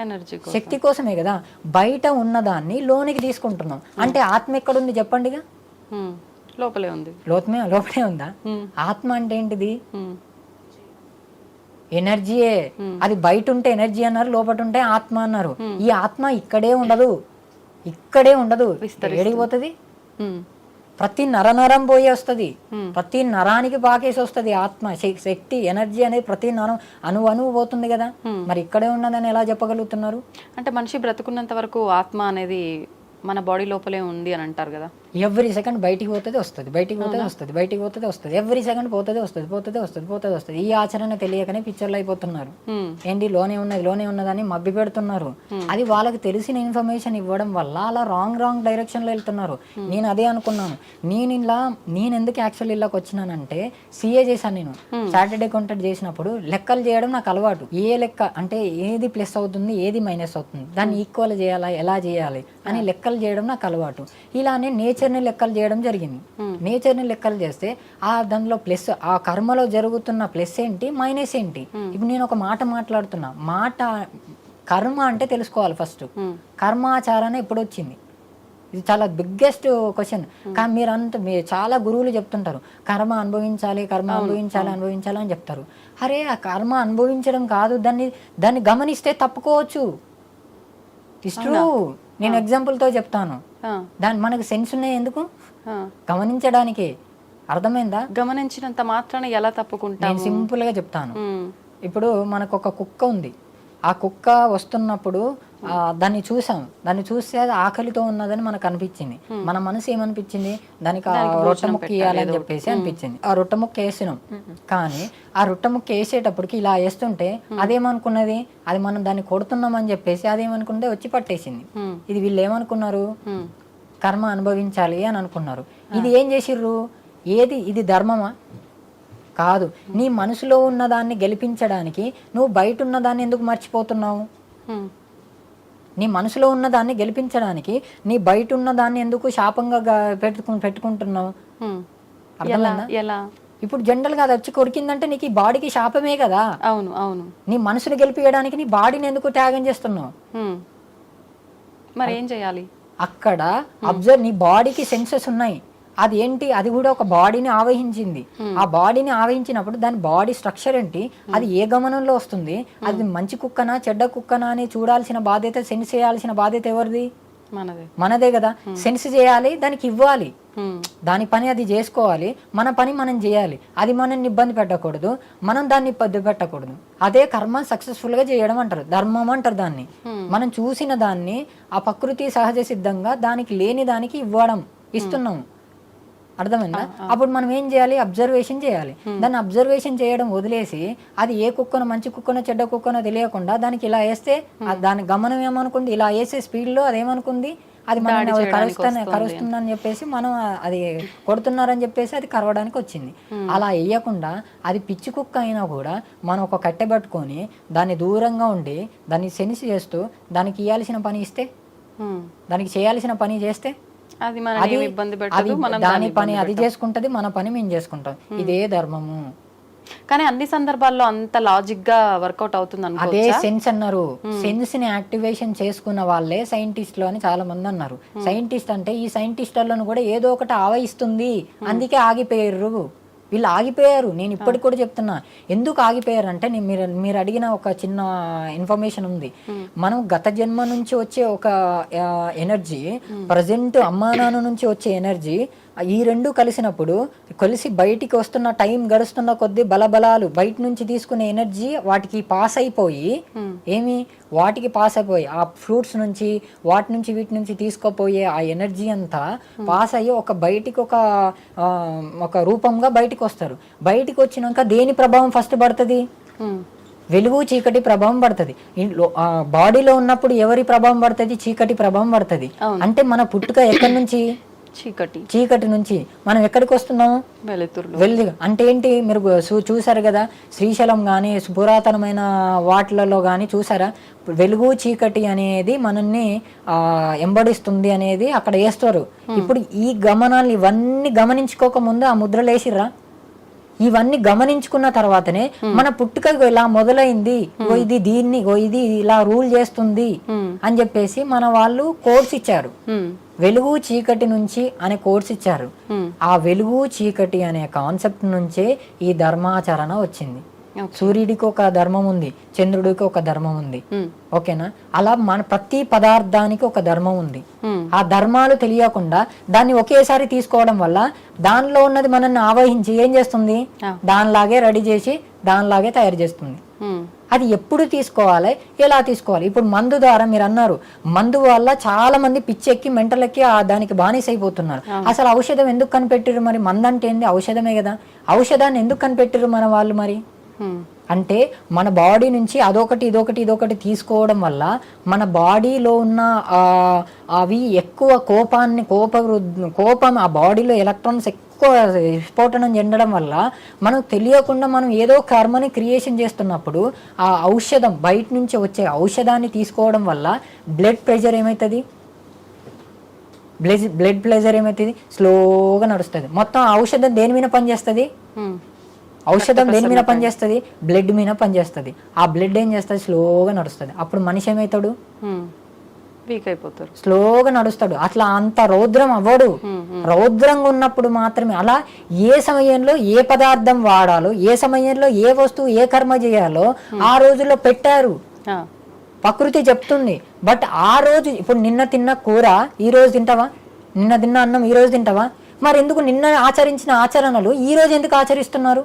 ఎనర్జీ, శక్తి కోసమే కదా. బయట ఉన్నదాన్ని లోనికి తీసుకుంటున్నాం. అంటే ఆత్మ ఎక్కడుంది చెప్పండిగా? లోపలే ఉంది. లోపలే ఉందా? ఆత్మ అంటే ఏంటిది? ఎనర్జీయే. అది బయట ఉంటే ఎనర్జీ అన్నారు, లోపల ఉంటే ఆత్మ అన్నారు. ఈ ఆత్మ ఇక్కడే ఉండదు. ఎక్కడికి పోతుంది? ప్రతి నరం పోయి వస్తుంది, ప్రతి నరానికి పాకేసి వస్తుంది. ఆత్మ శక్తి ఎనర్జీ అనేది ప్రతి నరం అణువు పోతుంది కదా. మరి ఇక్కడే ఉన్నదని ఎలా చెప్పగలుగుతున్నారు? అంటే మనిషి బ్రతుకున్నంత వరకు ఆత్మ అనేది మన బాడీ లోపలే ఉంది అని అంటారు కదా. ఎవ్రీ సెకండ్ బయటికి పోతుంది వస్తుంది, బయటికి పోతుంది వస్తుంది, బయటికి పోతుంది వస్తుంది. ఎవ్రీ సెకండ్ పోతుంది వస్తుంది. ఈ ఆచరణ తెలియకనే పిక్చర్లు అయిపోతున్నారు. ఏంటి లోనే ఉన్నదని మబ్బి పెడుతున్నారు. అది వాళ్ళకి తెలిసిన ఇన్ఫర్మేషన్ ఇవ్వడం వల్ల అలా రాంగ్ డైరెక్షన్ లో వెళ్తున్నారు. నేను అదే అనుకున్నాను. నేను ఎందుకు యాక్చువల్ ఇలాకి వచ్చినానంటే సిఏ చేశాను. నేను సాటర్డే కాంటాక్ట్ చేసినప్పుడు లెక్కలు చేయడం నాకు అలవాటు. ఏ లెక్క అంటే ఏది ప్లస్ అవుతుంది, ఏది మైనస్ అవుతుంది, దాన్ని ఈక్వల్ చేయాలా, ఎలా చేయాలి అని లెక్కలు చేయడం నాకు అలవాటు. ఇలానే నేచర్ని లెక్కలు చేయడం జరిగింది. నేచర్ని లెక్కలు చేస్తే దానిలో ప్లస్, ఆ కర్మలో జరుగుతున్న ప్లస్ ఏంటి, మైనస్ ఏంటి. ఇప్పుడు నేను ఒక మాట మాట్లాడుతున్నా, కర్మ అంటే తెలుసుకోవాలి ఫస్ట్. కర్మాచారణ ఎప్పుడు వచ్చింది? ఇది చాలా బిగ్గెస్ట్ క్వశ్చన్. కానీ మీరు చాలా గురువులు చెప్తుంటారు కర్మ అనుభవించాలి అని చెప్తారు. అరే ఆ కర్మ అనుభవించడం కాదు, దాన్ని గమనిస్తే తప్పుకోవచ్చు. It's true. నేను ఎగ్జాంపుల్తో చెప్తాను. దాని మనకు సెన్స్ ఉన్నాయి ఎందుకు, గమనించడానికి. అర్థమైందా? గమనించినంత మాత్రాన ఎలా తప్పుకుంటా? నేను సింపుల్గా చెప్తాను. ఇప్పుడు మనకు ఒక కుక్క ఉంది. ఆ కుక్క వస్తున్నప్పుడు దాన్ని చూసాం. దాన్ని చూస్తే అది ఆకలితో ఉన్నదని మనకు అనిపించింది. మన మనసు ఏమనిపించింది, దానికి ఆ రొట్టె ముక్క వేయాలని చెప్పేసి అనిపించింది. ఆ రొట్టె ముక్క వేసినాం. కానీ ఆ రొట్టె ముక్క వేసేటప్పటికి ఇలా వేస్తుంటే అదేమనుకున్నది, అది మనం దాన్ని కొడుతున్నామని చెప్పేసి అదేమనుకుంటే వచ్చి పట్టేసింది. ఇది వీళ్ళు ఏమనుకున్నారు, కర్మ అనుభవించాలి అని అనుకున్నారు. ఇది ఏం చేసిర్రు, ఏది ఇది ధర్మమా? కాదు. నీ మనసులో ఉన్నదాన్ని గెలిపించడానికి నువ్వు బయట ఉన్నదాన్ని ఎందుకు మర్చిపోతున్నావు? నీ మనసులో ఉన్నదాన్ని గెలిపించడానికి నీ బయట ఉన్నదాన్ని ఎందుకు శాపంగా పెట్టుకుంటున్నావు? అర్థమైందా? ఇప్పుడు జనరల్ గా అది వచ్చి కొరికిందంటే నీకు ఈ బాడీకి శాపమే కదా. అవును అవును. నీ మనసుని గెలిపించడానికి నీ బాడీని ఎందుకు త్యాగం చేస్తున్నావు? మరి ఏం చేయాలి? అక్కడ అబ్జర్వ్, నీ బాడీకి సెన్సెస్ ఉన్నాయి. అది ఏంటి, అది కూడా ఒక బాడీని ఆవహించింది. ఆ బాడీని ఆవహించినప్పుడు దాని బాడీ స్ట్రక్చర్ ఏంటి, అది ఏ గమనంలో వస్తుంది, అది మంచి కుక్కనా చెడ్డ కుక్కనా అని చూడాల్సిన బాధ్యత, సెన్స్ చేయాల్సిన బాధ్యత ఎవరిది? మనదే కదా. సెన్స్ చేయాలి, దానికి ఇవ్వాలి, దాని పని అది చేసుకోవాలి, మన పని మనం చేయాలి. అది మనల్ని ఇబ్బంది పెట్టకూడదు, మనం దాన్ని ఇబ్బంది పెట్టకూడదు. అదే కర్మ సక్సెస్ఫుల్ గా చేయడం అంటారు, ధర్మం అంటారు దాన్ని. మనం చూసిన దాన్ని ఆ ప్రకృతి సహజ సిద్ధంగా దానికి లేని దానికి ఇవ్వడం, ఇస్తున్నాము. అర్థమైందా? అప్పుడు మనం ఏం చేయాలి, అబ్జర్వేషన్ చేయాలి. దాన్ని అబ్జర్వేషన్ చేయడం వదిలేసి అది ఏ కుక్కనో మంచి కుక్కనో చెడ్డ కుక్కనో తెలియకుండా దానికి ఇలా వేస్తే దాని గమనం ఏమనుకుంది, ఇలా వేసే స్పీడ్ లో అదేమనుకుంది, అది మనం కరుస్తుందని చెప్పేసి మనం అది కొడుతున్నారని చెప్పేసి అది కరవడానికి వచ్చింది. అలా వేయకుండా అది పిచ్చి కుక్క అయినా కూడా మనం ఒక కట్టె పట్టుకొని దాన్ని దూరంగా ఉండి దాన్ని సెన్స్ చేస్తూ దానికి ఇవ్వాల్సిన పని ఇస్తే, దానికి చేయాల్సిన పని చేస్తే దాని పని అది చేసుకుంటది, మన పని మేము చేసుకుంటాం. ఇదే ధర్మము. కానీ అన్ని సందర్భాల్లో అంత లాజిక్ గా వర్కౌట్ అవుతుంది. అదే సెన్స్ అన్నారు. సెన్స్ ని యాక్టివేషన్ చేసుకున్న వాళ్ళే సైంటిస్టులు అని చాలా మంది అన్నారు. సైంటిస్ట్ అంటే ఈ సైంటిస్టులను కూడా ఏదో ఒకటి ఆవహిస్తుంది, అందుకే ఆగిపోయారు. వీళ్ళు ఆగిపోయారు. నేను ఇప్పటికి కూడా చెప్తున్నా ఎందుకు ఆగిపోయారు అంటే, మీరు అడిగిన ఒక చిన్న ఇన్ఫర్మేషన్ ఉంది. మనం గత జన్మ నుంచి వచ్చే ఒక ఎనర్జీ, ప్రజెంట్ అమ్మా నాన్న నుంచి వచ్చే ఎనర్జీ, ఈ రెండు కలిసి బయటికి వస్తున్న టైం గడుస్తున్న కొద్దీ బలబలాలు బయట నుంచి తీసుకునే ఎనర్జీ వాటికి పాస్ అయిపోయి ఆ ఫ్రూట్స్ నుంచి వాటి నుంచి వీటి నుంచి తీసుకుపోయే ఆ ఎనర్జీ అంతా పాస్ అయ్యి బయటికి ఒక రూపంగా బయటికి వస్తారు. బయటికి వచ్చినాక దేని ప్రభావం ఫస్ట్ పడుతుంది? వెలుగు చీకటి ప్రభావం పడుతుంది. బాడీలో ఉన్నప్పుడు ఎవరి ప్రభావం పడుతుంది? చీకటి ప్రభావం పడుతుంది. అంటే మన పుట్టుక ఎక్కడి నుంచి? చీకటి నుంచి. మనం ఎక్కడికి వస్తున్నాము? వెలుగు. అంటే ఏంటి? మీరు చూసారు కదా, శ్రీశైలం కానీ పురాతనమైన వాటిలలో కానీ చూసారా, వెలుగు చీకటి అనేది మనల్ని ఎంబడిస్తుంది అనేది అక్కడ వేస్తారు. ఇప్పుడు ఈ గమనాలు ఇవన్నీ గమనించుకోకముందు ఆ ముద్రలు వేసిర్రా? ఇవన్నీ గమనించుకున్న తర్వాతనే మన పుట్టుక ఇలా మొదలైంది, ఇది ఇలా రూల్ చేస్తుంది అని చెప్పేసి మన వాళ్ళు కోర్స్ ఇచ్చారు. వెలుగు చీకటి నుంచి అనే కోర్స్ ఇచ్చారు. ఆ వెలుగు చీకటి అనే కాన్సెప్ట్ నుంచే ఈ ధర్మాచరణ వచ్చింది. సూర్యుడికి ఒక ధర్మం ఉంది, చంద్రుడికి ఒక ధర్మం ఉంది. ఓకేనా? అలా మన ప్రతి పదార్థానికి ఒక ధర్మం ఉంది. ఆ ధర్మాలు తెలియకుండా దాన్ని ఒకేసారి తీసుకోవడం వల్ల దానిలో ఉన్నది మనల్ని ఆవహించి ఏం చేస్తుంది? దానిలాగే రెడీ చేసి దానిలాగే తయారు చేస్తుంది. అది ఎప్పుడు తీసుకోవాలి, ఎలా తీసుకోవాలి? ఇప్పుడు మందు ద్వారా మీరు అన్నారు, మందు వల్ల చాలా మంది పిచ్చెక్కి మెంటలెక్కి దానికి బానిస అయిపోతున్నారు. అసలు ఔషధం ఎందుకు కనిపెట్టిరు? మరి మందు అంటే ఏంది? ఔషధమే కదా. ఔషధాన్ని ఎందుకు కనిపెట్టిరు మన వాళ్ళు? మరి అంటే మన బాడీ నుంచి ఇదొకటి తీసుకోవడం వల్ల మన బాడీలో ఉన్న అవి ఎక్కువ కోపం ఆ బాడీలో ఎలక్ట్రాన్స్ ఎక్కువ విస్ఫోటనం చెందడం వల్ల మనం తెలియకుండా మనం ఏదో కర్మని క్రియేషన్ చేస్తున్నప్పుడు ఆ ఔషధం బయట నుంచి వచ్చే ఔషధాన్ని తీసుకోవడం వల్ల బ్లడ్ ప్రెషర్ ఏమవుతుంది? బ్లడ్ ప్రెషర్ ఏమవుతుంది? స్లోగా నడుస్తుంది. మొత్తం ఔషధం దేని మీద పనిచేస్తుంది? ఔషధం దేని మీద పనిచేస్తుంది? బ్లడ్ మీద పనిచేస్తుంది. ఆ బ్లడ్ ఏం చేస్తుంది? స్లోగా నడుస్తుంది. అప్పుడు మనిషి ఏమవుతాడు? వీక్ అయిపోతారు, స్లోగా నడుస్తాడు. అట్లా అంత రౌద్రం అవ్వడు. రౌద్రంగా ఉన్నప్పుడు మాత్రమే. అలా ఏ సమయంలో ఏ పదార్థం వాడాలో, ఏ సమయంలో ఏ వస్తువు ఏ కర్మ చేయాలో ఆ రోజుల్లో పెట్టారు. ప్రకృతి చెప్తుంది. బట్ ఆ రోజు ఇప్పుడు నిన్న తిన్న కూర ఈ రోజు తింటావా? నిన్న తిన్న అన్నం ఈ రోజు తింటావా? మరి ఎందుకు నిన్న ఆచరించిన ఆచరణలు ఈ రోజు ఎందుకు ఆచరిస్తున్నారు?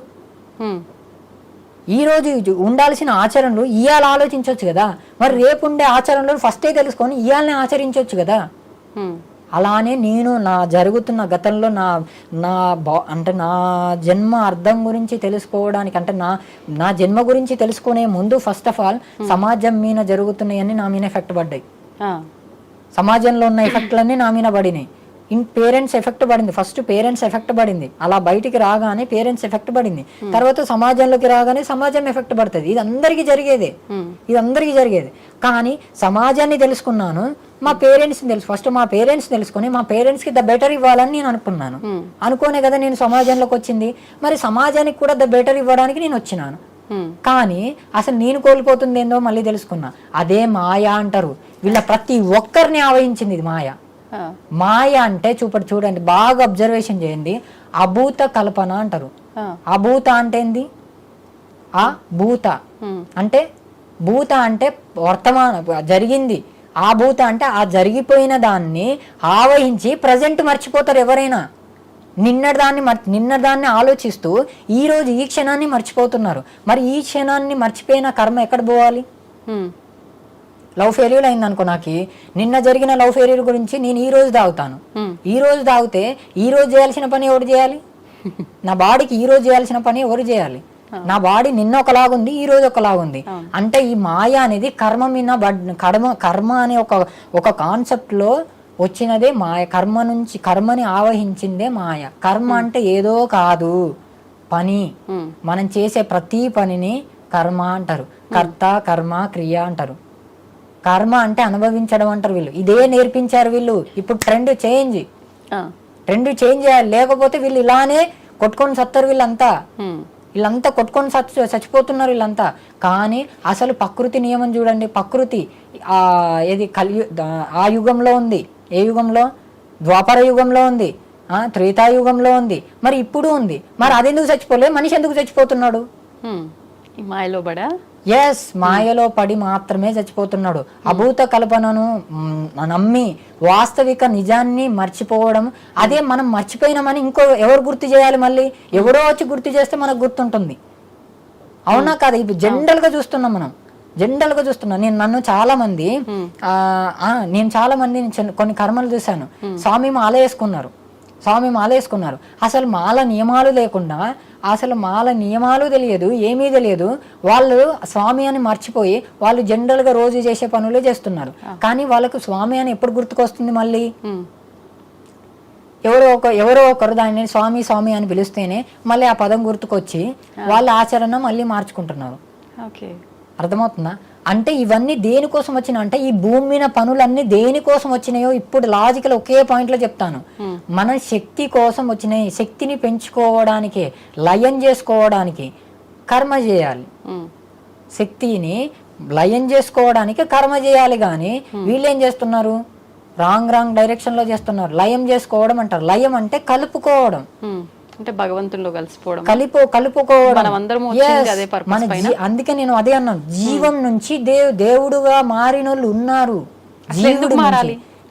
ఈ రోజు ఉండాల్సిన ఆచరణలు ఇవాళ ఆలోచించవచ్చు కదా. మరి రేపు ఉండే ఆచరణలు ఫస్టే తెలుసుకొని ఇవాళనే ఆచరించవచ్చు కదా. అలానే నేను నా జరుగుతున్న గతంలో అంటే నా జన్మ అర్థం గురించి తెలుసుకోవడానికి, అంటే నా జన్మ గురించి తెలుసుకునే ముందు ఫస్ట్ ఆఫ్ ఆల్ సమాజం మీద జరుగుతున్నాయన్నీ నా మీద ఎఫెక్ట్ పడ్డాయి. సమాజంలో ఉన్న ఎఫెక్ట్లన్నీ నా మీద పడినాయి. పేరెంట్స్ ఎఫెక్ట్ పడింది. ఫస్ట్ పేరెంట్స్ ఎఫెక్ట్ పడింది. అలా బయటికి రాగానే పేరెంట్స్ ఎఫెక్ట్ పడింది. తర్వాత సమాజంలోకి రాగానే సమాజం ఎఫెక్ట్ పడుతుంది. ఇది అందరికీ జరిగేదే. కానీ సమాజాన్ని తెలుసుకున్నాను, మా పేరెంట్స్ని తెలుసు. ఫస్ట్ మా పేరెంట్స్ తెలుసుకుని మా పేరెంట్స్కి ద బెటర్ ఇవ్వాలని నేను అనుకున్నాను. అనుకోనే కదా నేను సమాజంలోకి వచ్చింది. మరి సమాజానికి కూడా ద బెటర్ ఇవ్వడానికి నేను వచ్చినాను. కానీ అసలు నేను కోల్పోతుంది ఏందో మళ్ళీ తెలుసుకున్నా. అదే మాయ అంటారు. వీళ్ళ ప్రతి ఒక్కరిని ఆవహించింది ఇది మాయ. మాయ అంటే చూడండి, బాగా అబ్జర్వేషన్ చేయండి. అభూత కల్పన అంటారు. అభూత అంటే ఏంది? ఆ భూత అంటే భూత అంటే వర్తమాన జరిగింది. ఆ భూత అంటే ఆ జరిగిపోయిన దాన్ని ఆవహించి ప్రజెంట్ మర్చిపోతారు ఎవరైనా. నిన్న దాన్ని ఆలోచిస్తూ ఈ రోజు ఈ క్షణాన్ని మర్చిపోతున్నారు. మరి ఈ క్షణాన్ని మర్చిపోయిన కర్మ ఎక్కడ పోవాలి? లవ్ ఫెయిల్యూర్ అయింది అనుకో, నాకు నిన్న జరిగిన లవ్ ఫెయిల్యూర్ గురించి నేను ఈ రోజు తాగుతాను. ఈ రోజు తాగితే ఈ రోజు చేయాల్సిన పని ఎవరు చేయాలి? నా బాడీకి ఈ రోజు చేయాల్సిన పని ఎవరు చేయాలి? నా బాడీ నిన్న ఒకలాగుంది, ఈ రోజు ఒకలాగుంది. అంటే ఈ మాయ అనేది కర్మ మీద కర్మ అనే ఒక కాన్సెప్ట్ లో వచ్చినదే మాయ. కర్మని ఆవహించిందే మాయ. కర్మ అంటే ఏదో కాదు, పని. మనం చేసే ప్రతి పనిని కర్మ అంటారు. కర్త, కర్మ, క్రియ అంటారు. కర్మ అంటే అనుభవించడం అంటారు వీళ్ళు. ఇదే నేర్పించారు వీళ్ళు. ఇప్పుడు ట్రెండ్ చేంజ్ చేయాలి, లేకపోతే వీళ్ళు ఇలానే కొట్టుకొని సత్తారు. వీళ్ళంతా కొట్టుకొని చచ్చిపోతున్నారు వీళ్ళంతా. కానీ అసలు ప్రకృతి నియమం చూడండి. ప్రకృతి ఏది ఆ యుగంలో ఉంది. ఏ యుగంలో? ద్వాపర యుగంలో ఉంది, త్రేతాయుగంలో ఉంది, మరి ఇప్పుడు ఉంది. మరి అదెందుకు చచ్చిపోలేదు? మనిషి ఎందుకు చచ్చిపోతున్నాడు? మాయలో పడా? ఎస్, మాయలో పడి మాత్రమే చచ్చిపోతున్నాడు. అభూత కల్పనను నమ్మి వాస్తవిక నిజాన్ని మర్చిపోవడం. అదే మనం మర్చిపోయినామని ఎవరు గుర్తు చేయాలి? మళ్ళీ ఎవరో వచ్చి గుర్తు చేస్తే మనకు గుర్తుంటుంది. అవునా కాదా? ఇప్పుడు జనరల్ గా చూస్తున్నాం మనం. నేను చాలా మంది కొన్ని కర్మలు చూశాను. స్వామి మాల వేసుకున్నారు. అసలు మాల నియమాలు లేకుండా, అసలు మాల నియమాలు తెలియదు, ఏమీ తెలియదు. వాళ్ళు స్వామి అని మర్చిపోయి వాళ్ళు జనరల్ గా రోజు చేసే పనులే చేస్తున్నారు. కానీ వాళ్ళకు స్వామి అని ఎప్పుడు గుర్తుకొస్తుంది? మళ్ళీ ఎవరో ఒకరు దాన్ని స్వామి అని పిలిస్తేనే మళ్ళీ ఆ పదం గుర్తుకొచ్చి వాళ్ళ ఆచరణ మళ్ళీ మార్చుకుంటున్నారు. అర్థమవుతుందా? అంటే ఇవన్నీ దేనికోసం వచ్చినాయి అంటే, ఈ భూమి మీద పనులన్నీ దేనికోసం వచ్చినాయో ఇప్పుడు లాజికల్ ఒకే పాయింట్ లో చెప్తాను. మన శక్తి కోసం వచ్చినాయి. శక్తిని పెంచుకోవడానికి, లయం చేసుకోవడానికి కర్మ చేయాలి. శక్తిని లయం చేసుకోవడానికి కర్మ చేయాలి. కానీ వీళ్ళు ఏం చేస్తున్నారు? రాంగ్ డైరెక్షన్ లో చేస్తున్నారు. లయం చేసుకోవడం అంటారు. లయం అంటే కలుపుకోవడం, అంటే భగవంతుల్లో కలిసిపోవడం, కలుపుకోవడం. అందుకే నేను అదే అన్నాను, జీవం నుంచి దేవుడుగా మారినోళ్ళు ఉన్నారు.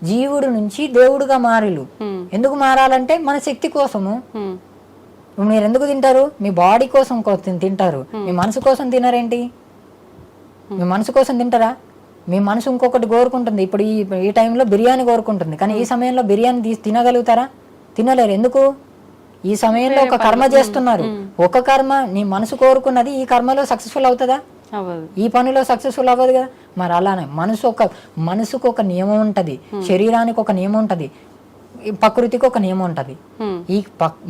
జీవుడు నుంచి దేవుడుగా మారిలు. ఎందుకు మారాలంటే మన శక్తి కోసము. మీరు ఎందుకు తింటారు? మీ బాడీ కోసం తింటారు. మీ మనసు కోసం తినరేంటి? మీ మనసు కోసం తింటారా? మీ మనసు ఇంకొకటి కోరుకుంటుంది. ఇప్పుడు ఈ టైంలో బిర్యానీ కోరుకుంటుంది, కానీ ఈ సమయంలో బిర్యానీ తినగలుగుతారా? తినలేరు. ఎందుకు? ఈ సమయంలో ఒక కర్మ చేస్తున్నారు. ఒక కర్మ నీ మనసు కోరుకున్నది ఈ కర్మలో సక్సెస్ఫుల్ అవుతుందా? ఈ పనిలో సక్సెస్ఫుల్ అవ్వదు కదా. మరి అలానే మనసుకు ఒక నియమం ఉంటది, శరీరానికి ఒక నియమం ఉంటది, ప్రకృతికి ఒక నియమం ఉంటది. ఈ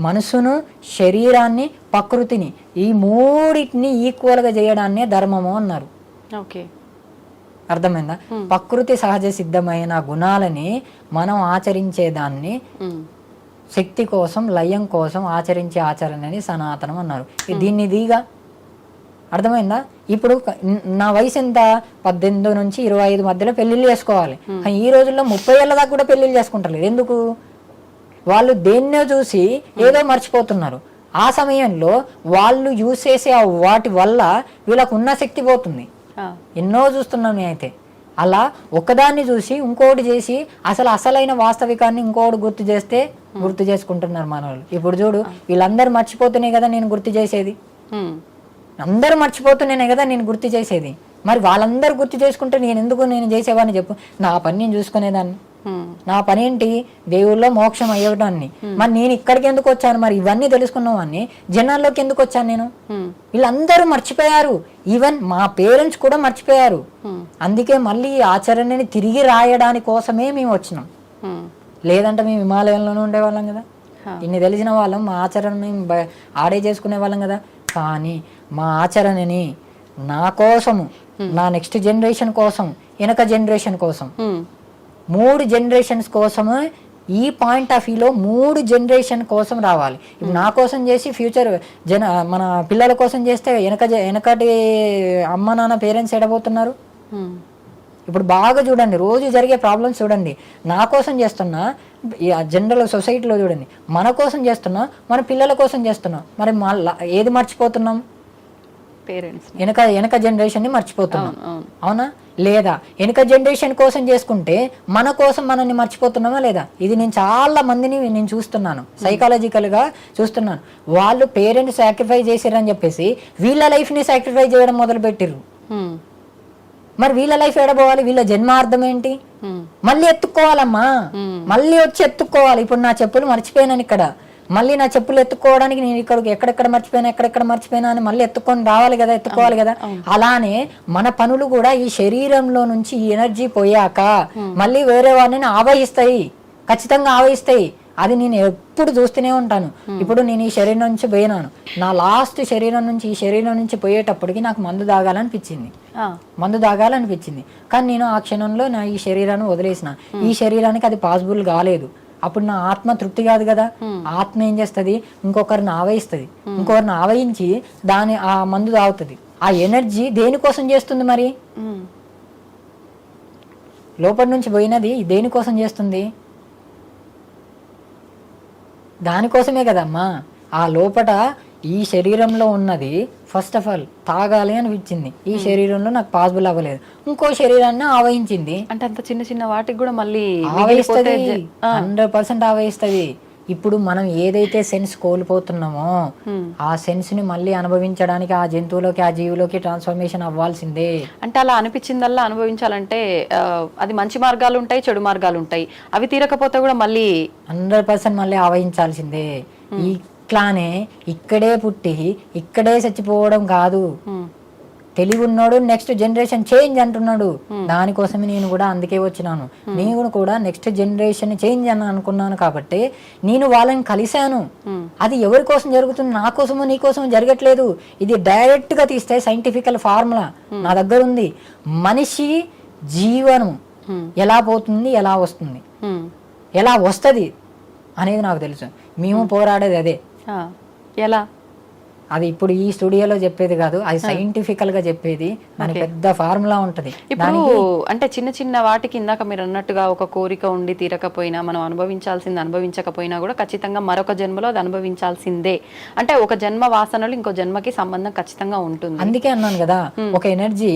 మనసును, శరీరాన్ని, ప్రకృతిని, ఈ మూడింటిని ఈక్వల్ గా చేయడాన్నే ధర్మము అన్నారు. అర్థమైందా? ప్రకృతి సహజ సిద్ధమైన గుణాలని మనం ఆచరించేదాన్ని శక్తి కోసం, లయం కోసం ఆచరించే ఆచరణని సనాతనం అన్నారు. దీన్ని ఇదిగా అర్థమైందా? ఇప్పుడు నా వయసు ఎంత? 18 నుంచి 25 మధ్యలో పెళ్లిళ్ళు చేసుకోవాలి. కానీ ఈ రోజుల్లో 30 ఏళ్ళ దాకా కూడా పెళ్లిళ్ళు చేసుకుంటారు. ఎందుకు? వాళ్ళు దేన్నో చూసి ఏదో మర్చిపోతున్నారు. ఆ సమయంలో వాళ్ళు యూజ్ చేసే వాటి వల్ల వీళ్ళకు ఉన్న శక్తి పోతుంది. ఎన్నో చూస్తున్నాను నేనైతే. అలా ఒకదాన్ని చూసి ఇంకోటి చేసి అసలైన వాస్తవికాన్ని ఇంకోటి గుర్తు చేసుకుంటున్నారు మన వాళ్ళు. ఇప్పుడు చూడు, వీళ్ళందరూ మర్చిపోతున్నాయి కదా నేను గుర్తు చేసేది, అందరూ మర్చిపోతున్నానే కదా నేను గుర్తు చేసేది. మరి వాళ్ళందరూ గుర్తు చేసుకుంటే నేను చేసేవాడిని చెప్పు. నా పని నేను చూసుకునేదాన్ని. నా పని ఏంటి? దేవుళ్ళో మోక్షం అయ్యడాన్ని. మరి నేను ఇక్కడికి ఎందుకు వచ్చాను? మరి ఇవన్నీ తెలుసుకున్నవాన్ని జనాల్లోకి ఎందుకు వచ్చాను నేను? వీళ్ళందరూ మర్చిపోయారు, ఈవెన్ మా పేరెంట్స్ కూడా మర్చిపోయారు. అందుకే మళ్ళీ ఈ ఆచరణని తిరిగి రాయడానికి కోసమే మేము వచ్చినాం. లేదంటే మేము హిమాలయంలోనే ఉండేవాళ్ళం కదా. ఇన్ని తెలిసిన వాళ్ళం, మా ఆచరణ మేము ఆడే చేసుకునే వాళ్ళం కదా. కానీ మా ఆచరణని నా కోసము, నా నెక్స్ట్ జనరేషన్ కోసం, వెనక జనరేషన్ కోసం, 3 జనరేషన్స్ కోసము, ఈ పాయింట్ ఆఫ్ వ్యూలో 3 జనరేషన్ కోసం రావాలి. ఇప్పుడు నా కోసం చేసి ఫ్యూచర్ మన పిల్లల కోసం చేస్తే వెనకటి అమ్మ నాన్న పేరెంట్స్ ఎడబోతున్నారు. ఇప్పుడు బాగా చూడండి, రోజు జరిగే ప్రాబ్లమ్స్ చూడండి. నా కోసం చేస్తున్నా, జనరల్ సొసైటీలో చూడండి, మన కోసం చేస్తున్నా, మన పిల్లల కోసం చేస్తున్నా. మరి ఏది మర్చిపోతున్నాం? పేరెంట్స్, వెనక జనరేషన్ ని మర్చిపోతున్నాం. అవునా లేదా? వెనక జనరేషన్ కోసం చేసుకుంటే మన కోసం మనల్ని మర్చిపోతున్నామా లేదా? ఇది నేను చాలా మందిని నేను చూస్తున్నాను, సైకాలజికల్ గా చూస్తున్నాను. వాళ్ళు పేరెంట్స్ సాక్రిఫైస్ చేసిరని చెప్పేసి వీళ్ళ లైఫ్ ని సాక్రిఫైస్ చేయడం మొదలు పెట్టిర్రు. మరి వీళ్ళ లైఫ్ ఎడబోవాలి? వీళ్ళ జన్మార్థం ఏంటి? మళ్ళీ ఎత్తుక్కోవాలమ్మా, మళ్ళీ వచ్చి ఎత్తుక్కోవాలి. ఇప్పుడు నా చెప్పులు మర్చిపోయాను ఇక్కడ, మళ్ళీ నా చెప్పులు ఎత్తుక్కోవడానికి నేను ఎక్కడెక్కడ మర్చిపోయినా అని మళ్ళీ ఎత్తుకోవాలి కదా. అలానే మన పనులు కూడా ఈ శరీరంలో నుంచి ఈ ఎనర్జీ పోయాక మళ్ళీ వేరే వాడిని ఆవహిస్తాయి, ఖచ్చితంగా ఆవహిస్తాయి. అది నేను ఎప్పుడు చూస్తూనే ఉంటాను. ఇప్పుడు నేను ఈ శరీరం నుంచి పోయినాను, నా లాస్ట్ శరీరం నుంచి ఈ శరీరం నుంచి పోయేటప్పటికి నాకు మందు తాగాలనిపించింది. కానీ నేను ఆ క్షణంలో నా ఈ శరీరాన్ని వదిలేసిన. ఈ శరీరానికి అది పాసిబుల్ కాలేదు. అప్పుడు నా ఆత్మ తృప్తి కాదు కదా. ఆత్మ ఏం చేస్తుంది? ఇంకొకరిని ఆవహించి ఆ మందు తాగుతుంది. ఆ ఎనర్జీ దేనికోసం చేస్తుంది? మరి లోపటి నుంచి పోయినది దేనికోసం చేస్తుంది? దానికోసమే కదమ్మా. ఆ లోపట ఈ శరీరంలో ఉన్నది ఫస్ట్ ఆఫ్ ఆల్ తాగాలి అనిపించింది, ఈ శరీరంలో నాకు పాసిబుల్ అవ్వలేదు, ఇంకో శరీరాన్ని ఆవహించింది. అంటే అంత చిన్న చిన్న వాటికి కూడా మళ్ళీ ఆవహిస్తుంది, 100% ఆవహిస్తుంది. ఇప్పుడు మనం ఏదైతే సెన్స్ కోల్పోతున్నామో ఆ సెన్స్ ని మళ్ళీ అనుభవించడానికి ఆ జంతువులోకి, ఆ జీవులోకి ట్రాన్స్ఫర్మేషన్ అవ్వాల్సిందే. అంటే అలా అనిపించిందల్లా అనుభవించాలంటే అది మంచి మార్గాలు ఉంటాయి, చెడు మార్గాలు ఉంటాయి. అవి తీరకపోతే కూడా మళ్ళీ 100% మళ్ళీ ఆవహించాల్సిందే. ఇట్లానే ఇక్కడే పుట్టి ఇక్కడే చచ్చిపోవడం కాదు. తెలివి ఉన్నాడు, నెక్స్ట్ జనరేషన్ చేంజ్ అంటున్నాడు. దానికోసమే నేను కూడా అందుకే వచ్చినాను. నేను కూడా నెక్స్ట్ జనరేషన్ చేంజ్ అని అనుకున్నాను కాబట్టి నేను వాళ్ళని కలిశాను. అది ఎవరి కోసం జరుగుతుంది? నా కోసమో నీ కోసమో జరగట్లేదు. ఇది డైరెక్ట్ గా తీస్తే సైంటిఫికల్ ఫార్ములా నా దగ్గర ఉంది. మనిషి జీవనం ఎలా పోతుంది, ఎలా వస్తుంది, ఎలా వస్తుంది అనేది నాకు తెలుసు. మేము పోరాడేది అదే. ఎలా? అది ఇప్పుడు ఈ స్టూడియోలో చెప్పేది కాదు, అది సైంటిఫికల్ గా చెప్పేది. దానికి పెద్ద ఫార్ములా ఉంటది. ఇప్పుడు అంటే చిన్న చిన్న వాటికి ఇందాక మీరు అన్నట్టుగా ఒక కోరిక ఉండి తీరకపోయినా, మనం అనుభవించకపోయినా కూడా ఖచ్చితంగా మరొక జన్మలో అది అనుభవించాల్సిందే. అంటే ఒక జన్మ వాసనలు ఇంకో జన్మకి సంబంధం ఖచ్చితంగా ఉంటుంది. అందుకే అన్నాను కదా, ఒక ఎనర్జీ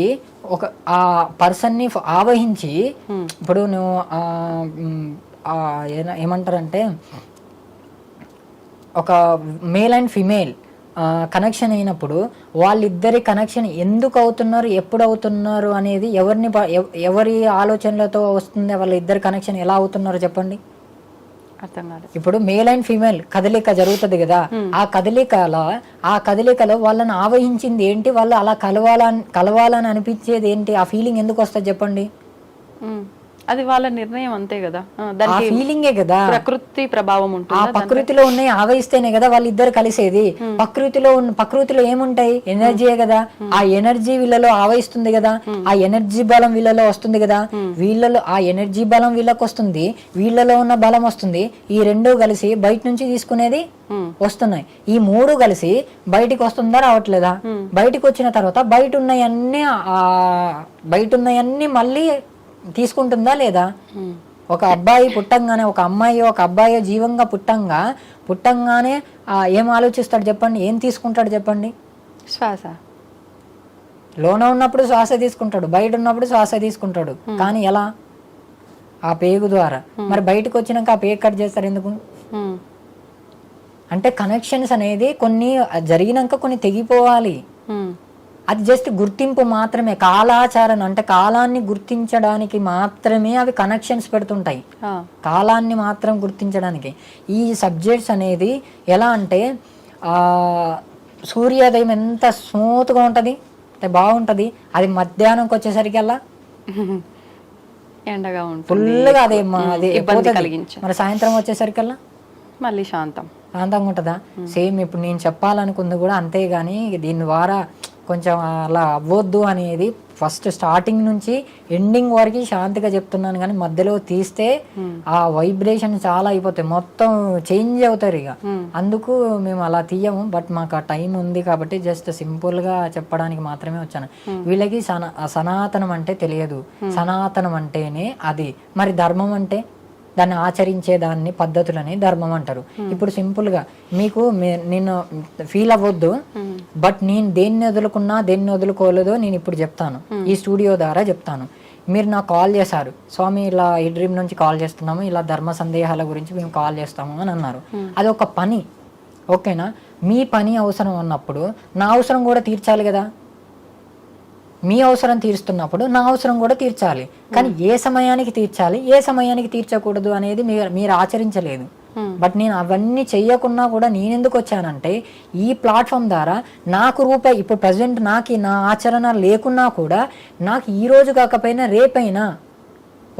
ఆ పర్సన్ ని ఆవహించి, ఇప్పుడు నువ్వు ఏమంటారంటే ఒక మేల్ అండ్ ఫిమేల్ కనెక్షన్ అయినప్పుడు వాళ్ళిద్దరి కనెక్షన్ ఎందుకు అవుతున్నారు, ఎప్పుడు అవుతున్నారు అనేది ఎవరి ఆలోచనలతో వస్తుంది? వాళ్ళ ఇద్దరి కనెక్షన్ ఎలా అవుతున్నారు చెప్పండి. అర్థం కాదు. ఇప్పుడు మేల్ అండ్ ఫీమేల్ కదలిక జరుగుతుంది కదా, ఆ కదలికలో వాళ్ళని ఆవహించింది ఏంటి? వాళ్ళు అలా కలవాలని అనిపించేది ఏంటి? ఆ ఫీలింగ్ ఎందుకు వస్తుంది చెప్పండి? అది వాళ్ళ నిర్ణయం అంతే కదా. ఫీలింగే కదా. ప్రకృతి ప్రభావం ఉంటుంది. ఆ ప్రకృతిలో ఉన్నాయి ఆవహిస్తేనే కదా వాళ్ళిద్దరు కలిసేది. ప్రకృతిలో ఏముంటాయి? ఎనర్జీయే కదా. ఆ ఎనర్జీ వీళ్ళలో ఆవహిస్తుంది కదా, ఆ ఎనర్జీ బలం వీళ్ళలో వస్తుంది కదా. వీళ్ళలో ఆ ఎనర్జీ బలం వీళ్ళకి వస్తుంది, వీళ్ళలో ఉన్న బలం వస్తుంది. ఈ రెండు కలిసి బయట నుంచి తీసుకునేది వస్తున్నాయి. ఈ మూడు కలిసి బయటికి వస్తుందా, రావట్లేదా? బయటికి వచ్చిన తర్వాత బయట ఉన్నయన్నీ మళ్ళీ తీసుకుంటుందా లేదా? ఒక అబ్బాయి పుట్టంగానే, ఒక అమ్మాయి ఒక అబ్బాయి జీవంగా పుట్టంగానే ఏం ఆలోచిస్తాడు చెప్పండి? ఏం తీసుకుంటాడు చెప్పండి? శ్వాస. లోన ఉన్నప్పుడు శ్వాస తీసుకుంటాడు, బయట ఉన్నప్పుడు శ్వాస తీసుకుంటాడు. కానీ ఎలా? ఆ పేగు ద్వారా. మరి బయటకు వచ్చినాక ఆ పేగు కట్ చేస్తారు ఎందుకు? అంటే కనెక్షన్స్ అనేది కొన్ని జరిగినాక కొన్ని తెగిపోవాలి. అది జస్ట్ గుర్తింపు మాత్రమే, కాలాచారణ అంటే కాలాన్ని గుర్తించడానికి మాత్రమే అవి కనెక్షన్స్ పెడుతుంటాయి, కాలాన్ని మాత్రం గుర్తించడానికి. ఈ సబ్జెక్ట్స్ అనేది ఎలా అంటే సూర్యోదయం ఎంత స్మూత్గా ఉంటుంది, బాగుంటుంది, అది మధ్యాహ్నంకి వచ్చేసరికి అలా ఎండగా ఉంటుంది, ఫుల్గా అదే మరి సాయంత్రం వచ్చేసరికల్లా మళ్ళీ శాంతంగా ఉంటుందా? సేమ్ ఇప్పుడు నేను చెప్పాలనుకుంది కూడా అంతే. కానీ దీని ద్వారా కొంచెం అలా అవ్వద్దు అనేది ఫస్ట్ స్టార్టింగ్ నుంచి ఎండింగ్ వరకు శాంతిగా చెప్తున్నాను. కానీ మధ్యలో తీస్తే ఆ వైబ్రేషన్ చాలా అయిపోతాయి, మొత్తం చేంజ్ అవుతారు ఇక. అందుకు మేము అలా తీయము. బట్ మాకు ఆ టైం ఉంది కాబట్టి జస్ట్ సింపుల్ గా చెప్పడానికి మాత్రమే వచ్చాను. వీళ్ళకి సనాతనం అంటే తెలియదు, సనాతనం అంటేనే అది. మరి ధర్మం అంటే దాన్ని ఆచరించే దాన్ని పద్ధతులని ధర్మం అంటారు. ఇప్పుడు సింపుల్ గా మీకు నేను ఫీల్ అవ్వద్దు, బట్ నేను దేన్ని వదులుకున్నా దేన్ని వదులుకోలేదో నేను ఇప్పుడు చెప్తాను, ఈ స్టూడియో ద్వారా చెప్తాను. మీరు నాకు కాల్ చేశారు, స్వామి ఇలా ఈ డ్రీమ్ నుంచి కాల్ చేస్తున్నాము, ఇలా ధర్మ సందేహాల గురించి మేము కాల్ చేస్తాము అని అన్నారు. అది ఒక పని, ఓకేనా? మీ పని అవసరం అన్నప్పుడు నా అవసరం కూడా తీర్చాలి కదా. మీ అవసరం తీరుస్తున్నప్పుడు నా అవసరం కూడా తీర్చాలి. కానీ ఏ సమయానికి తీర్చాలి, ఏ సమయానికి తీర్చకూడదు అనేది మీరు ఆచరించలేదు. బట్ నేను అవన్నీ చెయ్యకున్నా కూడా నేనెందుకు వచ్చానంటే ఈ ప్లాట్ఫామ్ ద్వారా నాకు రూపాయి ఇప్పుడు ప్రజెంట్ నాకు నా ఆచరణ లేకున్నా కూడా నాకు ఈ రోజు కాకపోయినా రేపైనా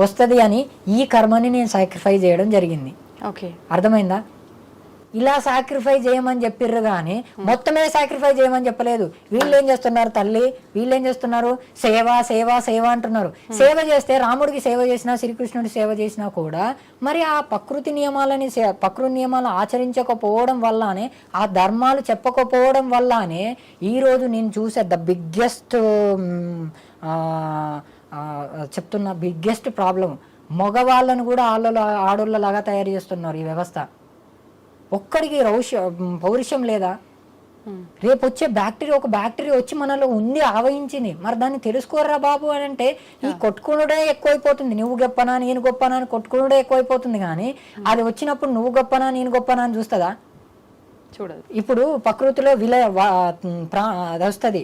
వస్తుంది అని ఈ కర్మని నేను సాక్రిఫైస్ చేయడం జరిగింది. ఓకే, అర్థమైందా? ఇలా సాక్రిఫైస్ చేయమని చెప్పిర్రు కానీ మొత్తమే సాక్రిఫైస్ చేయమని చెప్పలేదు. వీళ్ళు ఏం చేస్తున్నారు తల్లి, వీళ్ళు ఏం చేస్తున్నారు సేవ సేవ సేవ అంటున్నారు. సేవ చేస్తే రాముడికి సేవ చేసినా శ్రీకృష్ణుడి సేవ చేసినా కూడా మరి ఆ ప్రకృతి నియమాలు ఆచరించకపోవడం వల్లనే, ఆ ధర్మాలు చెప్పకపోవడం వల్లనే ఈరోజు నేను చూసే ద బిగ్గెస్ట్ చెప్తున్న బిగ్గెస్ట్ ప్రాబ్లం, మగవాళ్ళను కూడా ఆడోళ్ళలాగా తయారు చేస్తున్నారు ఈ వ్యవస్థ. ఒక్కడికి పౌరుషం లేదా? రేపు వచ్చే ఒక బ్యాక్టీరియా వచ్చి మనలో ఉంది, ఆవహించింది, మరి దాన్ని తెలుసుకోరా బాబు అని అంటే ఈ కొట్టుకునుడే ఎక్కువైపోతుంది. నువ్వు గొప్పనా నేను గొప్పనా అని కొట్టుకునుడే ఎక్కువైపోతుంది. కానీ అది వచ్చినప్పుడు నువ్వు గొప్పనా నేను గొప్పనా అని చూస్తుందా? చూడదు. ఇప్పుడు ప్రకృతిలో అది వస్తుంది,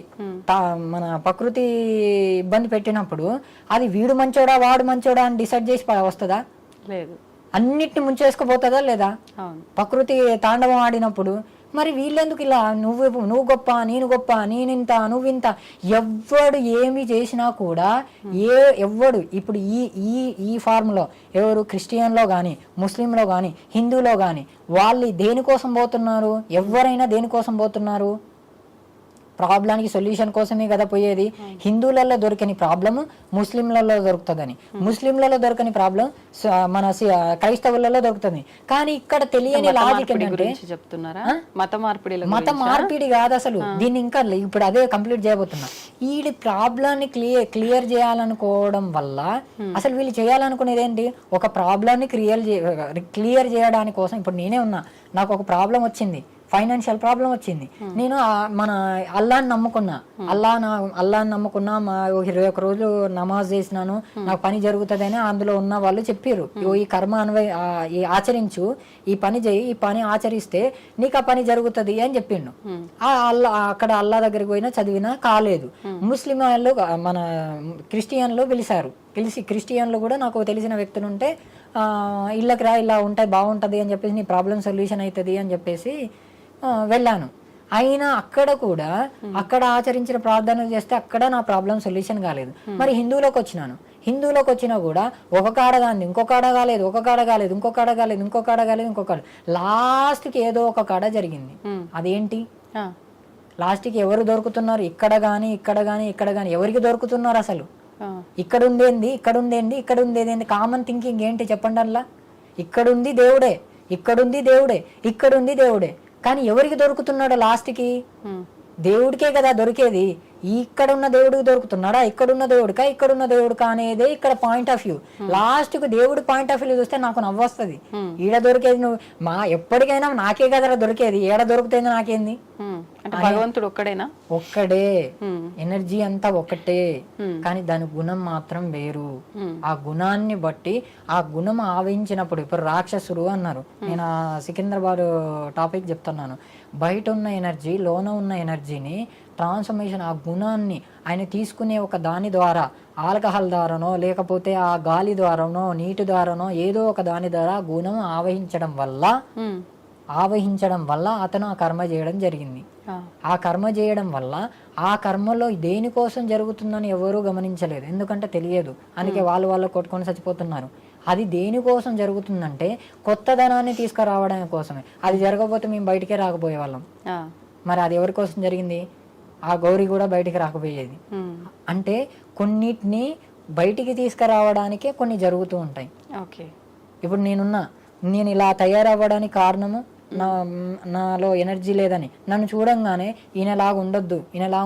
మన ప్రకృతి ఇబ్బంది పెట్టినప్పుడు అది వీడు మంచోడా వాడు మంచోడా అని డిసైడ్ చేసి వస్తుందా? లేదు. అన్నిటిని ముంచేసుకుపోతుందా లేదా? ప్రకృతి తాండవం ఆడినప్పుడు మరి వీళ్ళెందుకు ఇలా నువ్వు గొప్ప నేను గొప్ప నేనింత నువ్వింత, ఎవ్వడు ఏమి చేసినా కూడా ఎవ్వడు ఇప్పుడు ఈ ఫార్మ్లో ఎవరు క్రిస్టియన్లో కానీ ముస్లింలో కానీ హిందూలో కానీ వాళ్ళు దేనికోసం పోతున్నారు? ఎవరైనా దేనికోసం పోతున్నారు? ప్రాబ్లానికి సొల్యూషన్ కోసమే కదా పోయేది. హిందువులలో దొరకని ప్రాబ్లము ముస్లింలలో దొరుకుతుందని, ముస్లింలలో దొరకని ప్రాబ్లం మన క్రైస్తవులలో దొరుకుతుంది. కానీ ఇక్కడ తెలియని లాజిక్ ఏంటంటే మత మార్పిడి కాదు అసలు. దీన్ని ఇంకా ఇప్పుడు అదే కంప్లీట్ చేయబోతున్నా. వీడి ప్రాబ్లాన్ని క్లియర్ చేయాలనుకోవడం వల్ల అసలు వీళ్ళు చేయాలనుకునేది ఏంటి? ఒక ప్రాబ్లాన్ని క్లియర్ చేయడానికి కోసం. ఇప్పుడు నేనే ఉన్నా, నాకు ఒక ప్రాబ్లం వచ్చింది, ఫైనాన్షియల్ ప్రాబ్లం వచ్చింది. నేను మన అల్లాని నమ్ముకున్నా, అల్లాని నమ్ముకున్నా, 21 రోజులు నమాజ్ చేసినాను, నాకు పని జరుగుతుంది అని అందులో ఉన్న వాళ్ళు చెప్పారు, ఈ కర్మ ఆచరించు, ఈ పని చేయి, ఈ పని ఆచరిస్తే నీకు ఆ పని జరుగుతుంది అని చెప్పిండు. అక్కడ అల్లా దగ్గరికి పోయినా చదివినా కాలేదు. ముస్లిం వాళ్ళు మన క్రిస్టియన్లు పిలిచి క్రిస్టియన్లు కూడా నాకు తెలిసిన వ్యక్తులు ఉంటే ఇళ్ళకి రా, ఇలా ఉంటాయి బాగుంటుంది అని చెప్పేసి, నీ ప్రాబ్లం సొల్యూషన్ అవుతుంది అని చెప్పేసి వెళ్ళాను. అయినా అక్కడ కూడా అక్కడ ఆచరించిన ప్రార్థనలు చేస్తే అక్కడ నా ప్రాబ్లం సొల్యూషన్ కాలేదు. మరి హిందువులోకి వచ్చినా కూడా ఒక కాడ కానీ ఇంకొక కాడ కాలేదు, ఒక కాడ కాలేదు, ఇంకొక కాడ కాలేదు, లాస్ట్కి ఏదో ఒక కాడ జరిగింది. అదేంటి? లాస్ట్కి ఎవరు దొరుకుతున్నారు? ఇక్కడ కానీ ఎవరికి దొరుకుతున్నారు అసలు? ఇక్కడ ఉండేది కామన్ థింకింగ్ ఏంటి చెప్పండి? అలా ఇక్కడుంది దేవుడే, కానీ ఎవరికి దొరుకుతున్నాడు లాస్ట్కి? దేవుడికే కదా దొరికేది. ఇక్కడున్న దేవుడికి దొరుకుతున్నాడా, ఇక్కడున్న దేవుడికా అనేదే ఇక్కడ పాయింట్ ఆఫ్ వ్యూ. లాస్ట్ కు దేవుడి పాయింట్ ఆఫ్ వ్యూ చూస్తే నాకు నవ్వొస్తుంది. ఈడ దొరికేది నువ్వు ఎప్పటికైనా నాకే కదా దొరికేది, ఏడ దొరుకుతుంది నాకేంది? అంటే భగవంతుడు ఒక్కడేనా? ఒక్కడే, ఎనర్జీ అంతా ఒకటే, కానీ దాని గుణం మాత్రం వేరు. ఆ గుణాన్ని బట్టి ఆ గుణం ఆవహించినప్పుడు, ఇప్పుడు రాక్షసుడు అన్నారు, నేను ఆ సికింద్రాబాద్ టాపిక్ చెప్తున్నాను. బయట ఉన్న ఎనర్జీ, లోన ఉన్న ఎనర్జీని ట్రాన్స్ఫర్మేషన్, ఆ గుణాన్ని ఆయన తీసుకునే ఒక దాని ద్వారా, ఆల్కహాల్ ద్వారానో లేకపోతే ఆ గాలి ద్వారానో నీటి ద్వారానో ఏదో ఒక దాని ద్వారా గుణం ఆవహించడం వల్ల అతను ఆ కర్మ చేయడం జరిగింది. ఆ కర్మ చేయడం వల్ల ఆ కర్మలో దేనికోసం జరుగుతుందని ఎవరూ గమనించలేదు, ఎందుకంటే తెలియదు. అందుకే వాళ్ళు కొట్టుకొని చచ్చిపోతున్నారు. అది దేనికోసం జరుగుతుందంటే కొత్త ధనాన్ని తీసుకురావడం కోసమే. అది జరగకపోతే మేము బయటికే రాకపోయే వాళ్ళం. మరి అది ఎవరి కోసం జరిగింది? ఆ గౌరీ కూడా బయటికి రాకపోయేది. అంటే కొన్నిటిని బయటికి తీసుకురావడానికే కొన్ని జరుగుతూ ఉంటాయి. ఇప్పుడు నేను ఇలా తయారవ్వడానికి కారణము నాలో ఎనర్జీ లేదని, నన్ను చూడంగానే ఈయనలాగా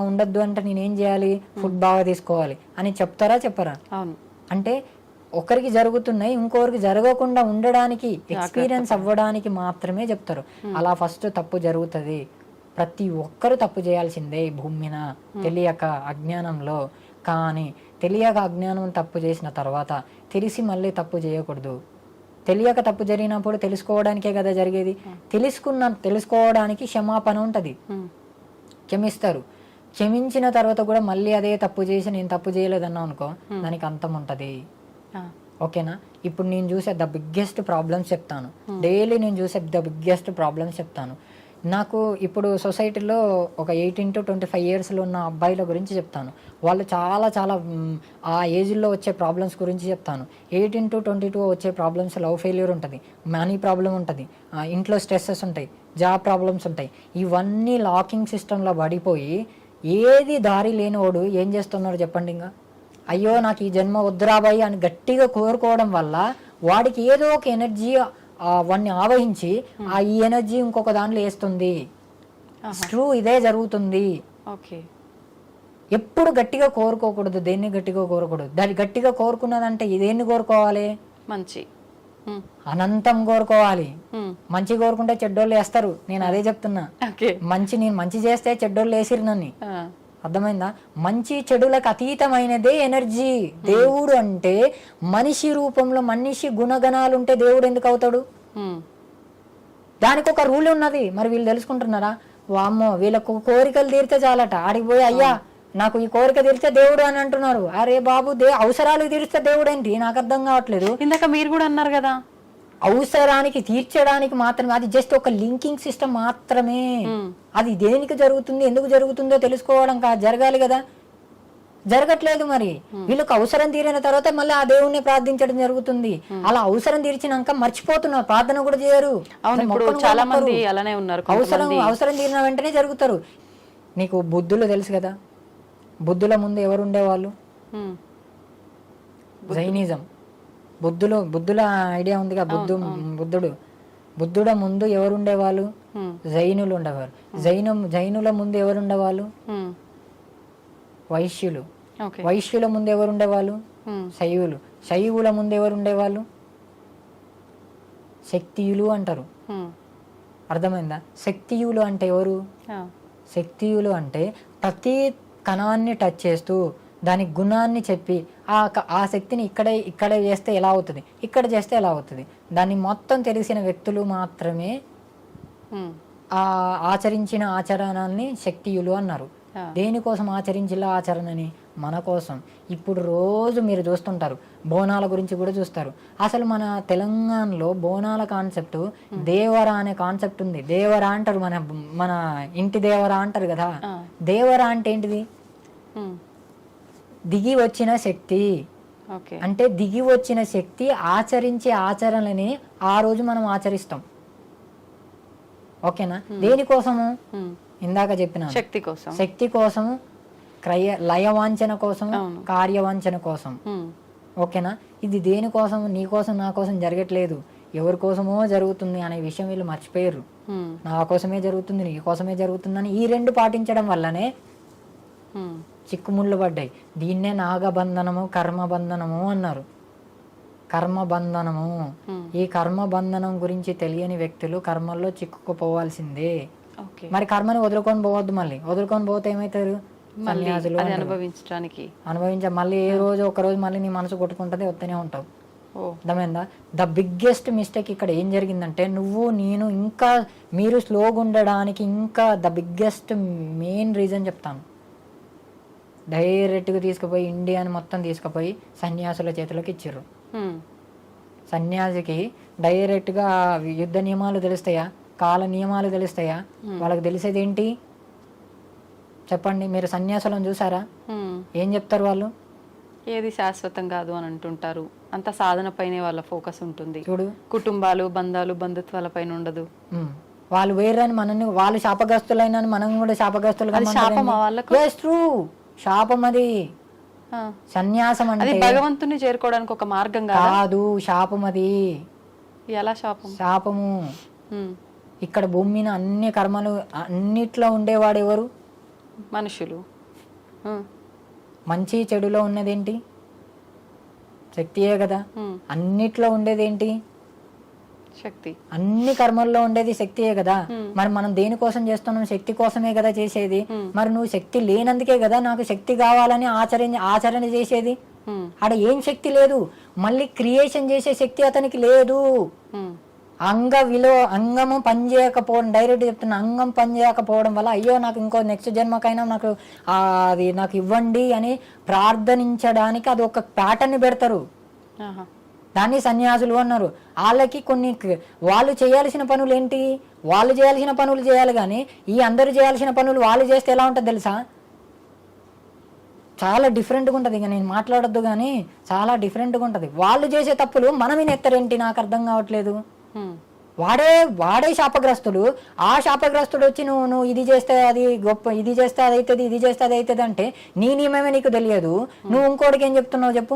ఉండొద్దు అంటే నేనేం చేయాలి? ఫుడ్ బాగా తీసుకోవాలి అని చెప్తారా చెప్పరా? అంటే ఒకరికి జరుగుతున్నాయి, ఇంకొకరికి జరగకుండా ఉండడానికి, ఎక్స్పీరియన్స్ అవ్వడానికి మాత్రమే చెప్తారు. అలా ఫస్ట్ తప్పు జరుగుతుంది. ప్రతి ఒక్కరు తప్పు చేయాల్సిందే ఈ భూమి మీద, తెలియక అజ్ఞానంలో. కానీ తెలియక అజ్ఞానం తప్పు చేసిన తర్వాత తెలిసి మళ్ళీ తప్పు చేయకూడదు. తెలియక తప్పు జరిగినప్పుడు తెలుసుకోవడానికే కదా జరిగేది. తెలుసుకోవడానికి క్షమాపణ ఉంటది, క్షమిస్తారు. క్షమించిన తర్వాత కూడా మళ్ళీ అదే తప్పు చేసి నేను తప్పు చేయలేదన్నా అనుకో, దానికి అంతం ఉంటది. ఓకేనా? ఇప్పుడు నేను చూసే ద బిగ్గెస్ట్ ప్రాబ్లమ్స్ చెప్తాను. డైలీ నేను చూసే ద బిగ్గెస్ట్ ప్రాబ్లమ్స్ చెప్తాను. నాకు ఇప్పుడు సొసైటీలో ఒక 18 to 25 yearsలో ఉన్న అబ్బాయిల గురించి చెప్తాను. వాళ్ళు చాలా ఆ ఏజ్లో వచ్చే ప్రాబ్లమ్స్ గురించి చెప్తాను. 18 to 22 వచ్చే ప్రాబ్లమ్స్, లవ్ ఫెయిల్యూర్ ఉంటుంది, మనీ ప్రాబ్లం ఉంటుంది, ఇంట్లో స్ట్రెస్సెస్ ఉంటాయి, జాబ్ ప్రాబ్లమ్స్ ఉంటాయి. ఇవన్నీ లాకింగ్ సిస్టంలో పడిపోయి ఏది దారి లేనివాడు ఏం చేస్తున్నాడు చెప్పండి? ఇంకా అయ్యో నాకు ఈ జన్మ వద్దురాబాయి అని గట్టిగా కోరుకోవడం వల్ల వాడికి ఏదో ఒక ఎనర్జీ వాడిని ఆవహించి ఈ ఎనర్జీ ఇంకొక దాంట్లో వేస్తుంది. ట్రూ, ఇదే జరుగుతుంది. ఎప్పుడు గట్టిగా కోరుకోకూడదు, దేన్ని గట్టిగా కోరకూడదు. దాన్ని గట్టిగా కోరుకున్నదంటే దేన్ని కోరుకోవాలి? మంచి, అనంతం కోరుకోవాలి. మంచి కోరుకుంటే చెడ్డోళ్ళు వేస్తారు. నేను అదే చెప్తున్నా. నేను మంచి చేస్తే చెడ్డోళ్ళు వేసిరు నన్ను. అర్థమైందా? మంచి చెడులకు అతీతమైనదే ఎనర్జీ. దేవుడు అంటే మనిషి రూపంలో, మనిషి గుణగణాలు ఉంటే దేవుడు ఎందుకు అవుతాడు? దానికి ఒక రూల్ ఉన్నది. మరి వీళ్ళు తెలుసుకుంటున్నారా? వామ్మో, వీళ్ళకు కోరికలు తీరితే చాలట, ఆడికి పోయి అయ్యా నాకు ఈ కోరిక తీరితే దేవుడు అని అంటున్నారు. అరే బాబు, అవసరాలు తీరిస్తే దేవుడు ఏంటి? నాకు అర్థం కావట్లేదు. ఇందాక మీరు కూడా అన్నారు కదా, అవసరానికి తీర్చడానికి మాత్రమే. అది జస్ట్ ఒక లింకింగ్ సిస్టమ్ మాత్రమే. అది దేనికి జరుగుతుంది, ఎందుకు జరుగుతుందో తెలుసుకోవడం జరగాలి కదా, జరగట్లేదు. మరి వీళ్ళకి అవసరం తీరిన తర్వాత మళ్ళీ ఆ దేవుణ్ణి ప్రార్థించడం జరుగుతుంది. అలా అవసరం తీర్చినాక మర్చిపోతున్నారు, ప్రార్థన కూడా చేయరు. చాలా మంది అలానే ఉన్నారు. అవసరం తీరిన వెంటనే జరుగుతారు. నీకు బుద్ధులు తెలుసు కదా, బుద్ధుల ముందు ఎవరు ఉండేవాళ్ళు? జైనిజం. బుద్ధుల ఐడియా ఉందిగా, బుద్ధుడ ముందు ఎవరు ఉండేవాళ్ళు? జైనులు ఉండేవారు. జైనుల ముందు ఎవరు ఉండేవాళ్ళు? వైశ్యులు. వైశ్యుల ముందు ఎవరు ఉండేవాళ్ళు? శైవులు. శైవుల ముందు ఎవరు ఉండేవాళ్ళు? శక్తియులు అంటారు. అర్థమైందా? శక్తియులు అంటే ఎవరు? శక్తియులు అంటే ప్రతి కణాన్ని టచ్ చేస్తూ దాని గుణాన్ని చెప్పి ఆ శక్తిని ఇక్కడే చేస్తే ఎలా అవుతుంది, ఇక్కడ చేస్తే ఎలా అవుతుంది, దాన్ని మొత్తం తెలిసిన వ్యక్తులు మాత్రమే ఆ ఆచరించిన ఆచరణని శక్తియులు అన్నారు. దేనికోసం ఆచరించిన ఆచరణని? మన కోసం. ఇప్పుడు రోజు మీరు చూస్తుంటారు, బోనాల గురించి కూడా చూస్తారు. అసలు మన తెలంగాణలో బోనాల కాన్సెప్ట్, దేవరా అనే కాన్సెప్ట్ ఉంది. దేవరా అంటారు, మన ఇంటి దేవరా అంటారు కదా. దేవరా అంటే ఏంటిది? దిగి వచ్చిన శక్తి. అంటే దిగి వచ్చిన శక్తి ఆచరించే ఆచరణని ఆ రోజు మనం ఆచరిస్తాం. ఓకేనా? దేనికోసము? ఇందాక చెప్పిన శక్తి కోసము, లయవాంఛన కోసం, కార్యవాంఛన కోసం. ఓకేనా? ఇది దేనికోసం? నీ కోసం నా కోసం జరగట్లేదు, ఎవరి కోసమో జరుగుతుంది అనే విషయం వీళ్ళు మర్చిపోయారు. నా కోసమే జరుగుతుంది, నీ కోసమే జరుగుతుందని ఈ రెండు పాటించడం వల్లనే చిక్కుముళ్ళు పడ్డాయి. దీన్నే నాగబంధనము, కర్మబంధనము అన్నారు. కర్మబంధనము. ఈ కర్మబంధనం గురించి తెలియని వ్యక్తులు కర్మల్లో చిక్కుకుపోవాల్సిందే. ఓకే. మరి కర్మని వదులుకొని పోవద్దు, మళ్ళీ వదులుకొని పోతే ఏమవుతారు మళ్ళీ సన్యాసులు అది అంటారు. అనుభవించడానికి. మళ్ళీ ఏ రోజు ఒక రోజు మళ్ళీ నీ మనసు కొట్టుకుంటుంది, వస్తూనే ఉంటావు. ఓ. అర్థమైందా? ద బిగ్గెస్ట్ మిస్టేక్ ఇక్కడ ఏం జరిగిందంటే, నువ్వు నేను ఇంకా మీరు స్లోగా ఉండడానికి ఇంకా ద బిగ్గెస్ట్ మెయిన్ రీజన్ చెప్తాను. డైరెక్ట్గా తీసుకుపోయి ఇండియాని మొత్తం తీసుకుపోయి సన్యాసుల చేతిలోకి ఇచ్చిర్రు. సన్యాసికి డైరెక్ట్గా యుద్ధ నియమాలు తెలుస్తాయా, కాల నియమాలు తెలుస్తాయా? వాళ్ళకి తెలిసేది ఏంటి చెప్పండి? మీరు సన్యాసులను చూసారా? ఏం చెప్తారు వాళ్ళు? ఏది శాశ్వతం కాదు అని అంటుంటారు. అంత సాధన పైనే వాళ్ళ ఫోకస్ ఉంటుంది. చూడు, కుటుంబాలు, బంధాలు, బంధుత్వాల పైన ఉండదు. వాళ్ళు వేరని మనల్ని, వాళ్ళు శాపగ్రస్తులైన మనం కూడా శాపగ్రస్తులుగా. అది శాపమా వాళ్ళకు? ట్రూ, శాపం అది. సన్యాసం అది అంటే భగవంతుని చేరుకోవడానికి ఒక మార్గం కాదు, శాపం అది. ఎలా శాపం? శాపము. ఇక్కడ భూమి మీద అన్ని కర్మలు అన్నిట్లో ఉండేవాడు ఎవరు? మనుషులు. మంచి చెడులో ఉన్నదేంటి? శక్తియే కదా. అన్నిట్లో ఉండేదేంటి? శక్తి. అన్ని కర్మల్లో ఉండేది శక్తియే కదా. మరి మనం దేనికోసం చేస్తున్నాం? శక్తి కోసమే కదా చేసేది. మరి నువ్వు శక్తి లేనందుకే కదా నాకు శక్తి కావాలని ఆచరణ చేసేది. ఆడ ఏం శక్తి లేదు, మళ్ళీ క్రియేషన్ చేసే శక్తి అతనికి లేదు. అంగము పనిచేయకపోవడం, డైరెక్ట్ చెప్తున్నా, అంగం పనిచేయకపోవడం వల్ల అయ్యో నాకు ఇంకో నెక్స్ట్ జన్మకైనా నాకు అది నాకు ఇవ్వండి అని ప్రార్థనించడానికి అది ఒక ప్యాటర్న్ పెడతారు. దాన్ని సన్యాసులు అన్నారు. వాళ్ళకి కొన్ని వాళ్ళు చేయాల్సిన పనులు ఏంటి? వాళ్ళు చేయాల్సిన పనులు చేయాలి, కానీ ఈ అందరూ చేయాల్సిన పనులు వాళ్ళు చేస్తే ఎలా ఉంటుంది తెలుసా? చాలా డిఫరెంట్గా ఉంటుంది. ఇక నేను మాట్లాడొద్దు, కానీ చాలా డిఫరెంట్గా ఉంటుంది. వాళ్ళు చేసే తప్పులు మనం ఎత్తరేంటి? నాకు అర్థం కావట్లేదు. వాడే శాపగ్రస్తుడు. ఆ శాపగ్రస్తుడు వచ్చి నువ్వు ఇది చేస్తే అది గొప్ప, ఇది చేస్తే అది అవుతుంది, ఇది చేస్తే అది అవుతుంది అంటే నీ నియమమే నీకు తెలియదు. నువ్వు ఇంకోటికి ఏం చెప్తున్నావు చెప్పు?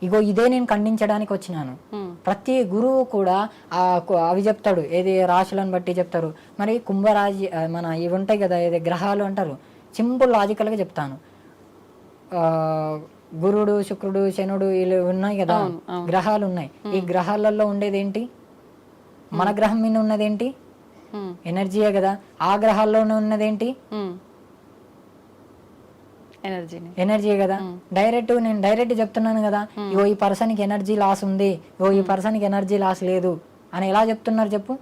ఇగో ఇదే నేను ఖండించడానికి వచ్చినాను. ప్రతి గురువు కూడా అవి చెప్తాడు, ఏది రాశులను బట్టి చెప్తారు. మరి కుంభరాశి మన ఇవి ఉంటాయి కదా, ఏది గ్రహాలు అంటారు. సింపుల్ లాజికల్గా చెప్తాను. గురుడు, శుక్రుడు, శనుడు వీళ్ళు ఉన్నాయి కదా, గ్రహాలు ఉన్నాయి. ఈ గ్రహాలలో ఉండేది ఏంటి? మన గ్రహం మీద ఉన్నదేంటి? ఎనర్జీయే కదా. ఆ గ్రహాల్లోనే ఉన్నదేంటి? ఎనర్జీ కదా. నేను డైరెక్ట్ చెప్తున్నాను కదా, ఇగో ఈ పర్సన్కి ఎనర్జీ లాస్ ఉంది, ఇగో ఈ పర్సన్కి ఎనర్జీ లాస్ లేదు అని ఎలా చెప్తున్నారు చెప్పు?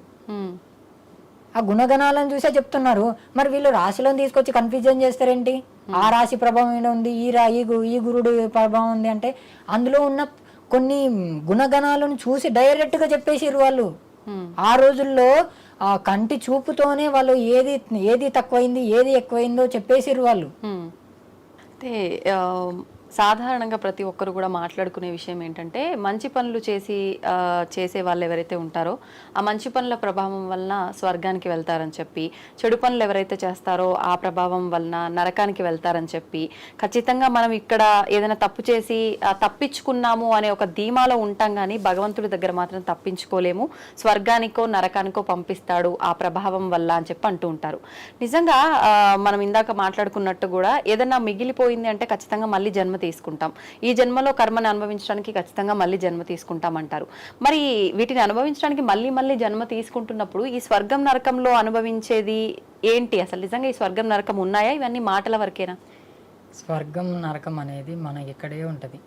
ఆ గుణగణాలను చూసే చెప్తున్నారు. మరి వీళ్ళు రాశిలను తీసుకొచ్చి కన్ఫ్యూజన్ చేస్తారేంటి? ఆ రాశి ప్రభావం ఏదో ఉంది, ఈ గురుడు ప్రభావం ఉంది అంటే అందులో ఉన్న కొన్ని గుణగణాలను చూసి డైరెక్ట్ గా చెప్పేసిర్రు వాళ్ళు. ఆ రోజుల్లో ఆ కంటి చూపుతోనే వాళ్ళు ఏది తక్కువైంది, ఏది ఎక్కువైందో చెప్పేసిర్రు వాళ్ళు. అయితే సాధారణంగా ప్రతి ఒక్కరు కూడా మాట్లాడుకునే విషయం ఏంటంటే, మంచి పనులు చేసే వాళ్ళు ఎవరైతే ఉంటారో ఆ మంచి పనుల ప్రభావం వలన స్వర్గానికి వెళ్తారని చెప్పి, చెడు పనులు ఎవరైతే చేస్తారో ఆ ప్రభావం వలన నరకానికి వెళ్తారని చెప్పి, ఖచ్చితంగా మనం ఇక్కడ ఏదైనా తప్పు చేసి తప్పించుకున్నాము అనే ఒక ధీమాలో ఉంటాం, కానీ భగవంతుడి దగ్గర మాత్రం తప్పించుకోలేము, స్వర్గానికో నరకానికో పంపిస్తాడు ఆ ప్రభావం వల్ల అని చెప్పి అంటూ ఉంటారు. నిజంగా మనం ఇందాక మాట్లాడుకున్నట్టు కూడా ఏదైనా మిగిలిపోయింది అంటే ఖచ్చితంగా మళ్ళీ జన్మ తీసుకుంటాం. ఈ జన్మలో కర్మని అనుభవించడానికి ఖచ్చితంగా మళ్ళీ జన్మ తీసుకుంటాం అంటారు. మరి వీటిని అనుభవించడానికి మళ్ళీ మళ్ళీ జన్మ తీసుకుంటున్నప్పుడు ఈ స్వర్గం నరకంలో అనుభవించేది ఏంటి? అసలు నిజంగా ఈ స్వర్గం నరకం ఉన్నాయా? ఇవన్నీ మాటల వరకేనా? స్వర్గం నరకం అనేది మన ఇక్కడే ఉంటది,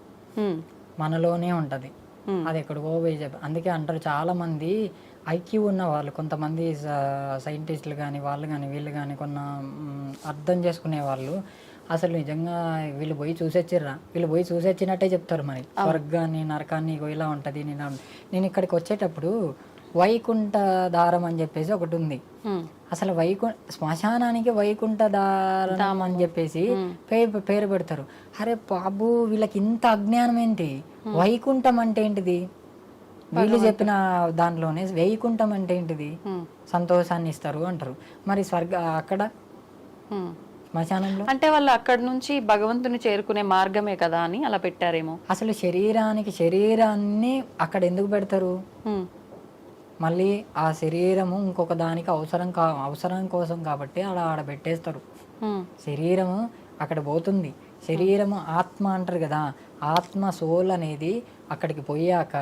మనలోనే ఉంటది. అది ఎక్కడికో పోయి అందుకే అంటారు చాలా మంది ఐక్యూ ఉన్న వాళ్ళు, కొంతమంది సైంటిస్టులు కానీ వాళ్ళు కానీ వీళ్ళు కానీ అర్థం చేసుకునే వాళ్ళు అసలు నిజంగా వీళ్ళు పోయి చూసొచ్చినట్టే చెప్తారు. మరి స్వర్గాన్ని నరకాన్ని ఇలా ఉంటుంది. నేను ఇక్కడికి వచ్చేటప్పుడు వైకుంఠ దారం అని చెప్పేసి ఒకటి ఉంది. అసలు శ్మశానానికి వైకుంఠ దారం అని చెప్పేసి పేరు పెడతారు. అరే బాబు, వీళ్ళకి ఇంత అజ్ఞానం ఏంటి? వైకుంఠం అంటే ఏంటిది? వీళ్ళు చెప్పిన దాంట్లోనే వైకుంఠం అంటే ఏంటిది? సంతోషాన్ని ఇస్తారు అంటారు. మరి అక్కడ శ్మశానంలో అంటే వాళ్ళు అక్కడ నుంచి భగవంతుని చేరుకునే మార్గమే కదా అని అలా పెట్టారేమో. అసలు శరీరాన్ని అక్కడ ఎందుకు పెడతారు? మళ్ళీ ఆ శరీరము ఇంకొక దానికి అవసరం కోసం కాబట్టి ఆడ పెట్టేస్తారు. శరీరము అక్కడ పోతుంది. శరీరము ఆత్మ అంటారు కదా, ఆత్మ సోల్ అనేది అక్కడికి పోయాక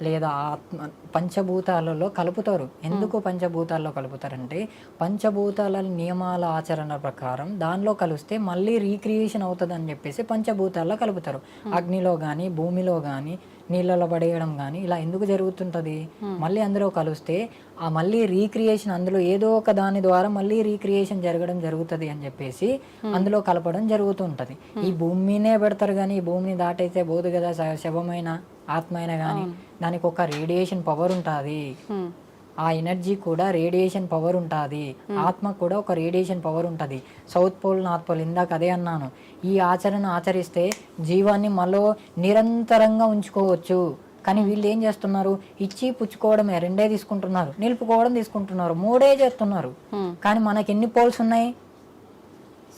లేదా ఆత్మ పంచభూతాలలో కలుపుతారు. ఎందుకు పంచభూతాల్లో కలుపుతారంటే పంచభూతాల నియమాల ఆచరణ ప్రకారం దానిలో కలిస్తే మళ్ళీ రీక్రియేషన్ అవుతుంది అని చెప్పేసి పంచభూతాల్లో కలుపుతారు. అగ్నిలో కానీ భూమిలో కానీ నీళ్ళలో పడేయడం కానీ ఇలా ఎందుకు జరుగుతుంటది? మళ్ళీ అందులో కలిస్తే ఆ మళ్ళీ రీక్రియేషన్ అందులో ఏదో ఒక దాని ద్వారా మళ్ళీ రీక్రియేషన్ జరగడం జరుగుతుంది అని చెప్పేసి అందులో కలపడం జరుగుతూ ఉంటది. ఈ భూమినే పెడతారు కానీ ఈ భూమిని దాటైతే పోదు కదా, శవమైన ఆత్మ అయినా కానీ దానికి ఒక రేడియేషన్ పవర్ ఉంటుంది. ఆ ఎనర్జీ కూడా రేడియేషన్ పవర్ ఉంటుంది. ఆత్మ కూడా ఒక రేడియేషన్ పవర్ ఉంటుంది. సౌత్ పోల్ నార్త్ పోల్ ఇందాక అదే అన్నాను. ఈ ఆచరణ ఆచరిస్తే జీవాన్ని మనలో నిరంతరంగా ఉంచుకోవచ్చు. కానీ వీళ్ళు ఏం చేస్తున్నారు? ఇచ్చి పుచ్చుకోవడమే, రెండే తీసుకుంటున్నారు, నిలుపుకోవడం తీసుకుంటున్నారు, మూడే చేస్తున్నారు. కానీ మనకి ఎన్ని పోల్స్ ఉన్నాయి?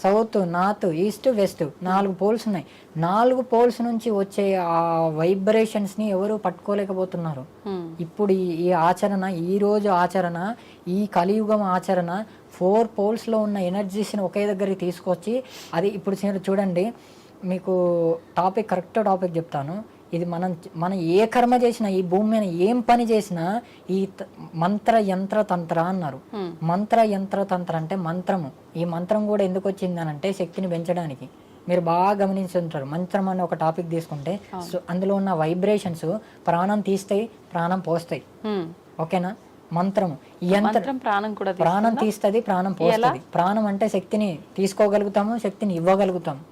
South, north, east, west 4 poles ఉన్నాయి. 4 పోల్స్ నుంచి వచ్చే ఆ వైబ్రేషన్స్ని ఎవరు పట్టుకోలేకపోతున్నారు. ఇప్పుడు ఈ ఆచరణ, ఈ రోజు ఆచరణ, ఈ కలియుగం ఆచరణ 4 పోల్స్లో ఉన్న ఎనర్జీస్ని ఒకే దగ్గరికి తీసుకొచ్చి అది ఇప్పుడు చూడండి, మీకు కరెక్ట్ టాపిక్ చెప్తాను. ఇది మనం ఏ కర్మ చేసినా, ఈ భూమి మీద ఏం పని చేసినా ఈ మంత్ర యంత్ర తంత్ర అన్నారు. మంత్ర యంత్ర తంత్ర అంటే మంత్రము. ఈ మంత్రం కూడా ఎందుకు వచ్చిందనంటే శక్తిని పెంచడానికి. మీరు బాగా గమనించుంటారు. మంత్రం అనే ఒక టాపిక్ తీసుకుంటే అందులో ఉన్న వైబ్రేషన్స్ ప్రాణం తీస్తాయి, ప్రాణం పోస్తాయి. ఓకేనా? మంత్రము ప్రాణం తీస్తుంది, ప్రాణం పోస్తుంది. ప్రాణం అంటే శక్తిని తీసుకోగలుగుతాము, శక్తిని ఇవ్వగలుగుతాము.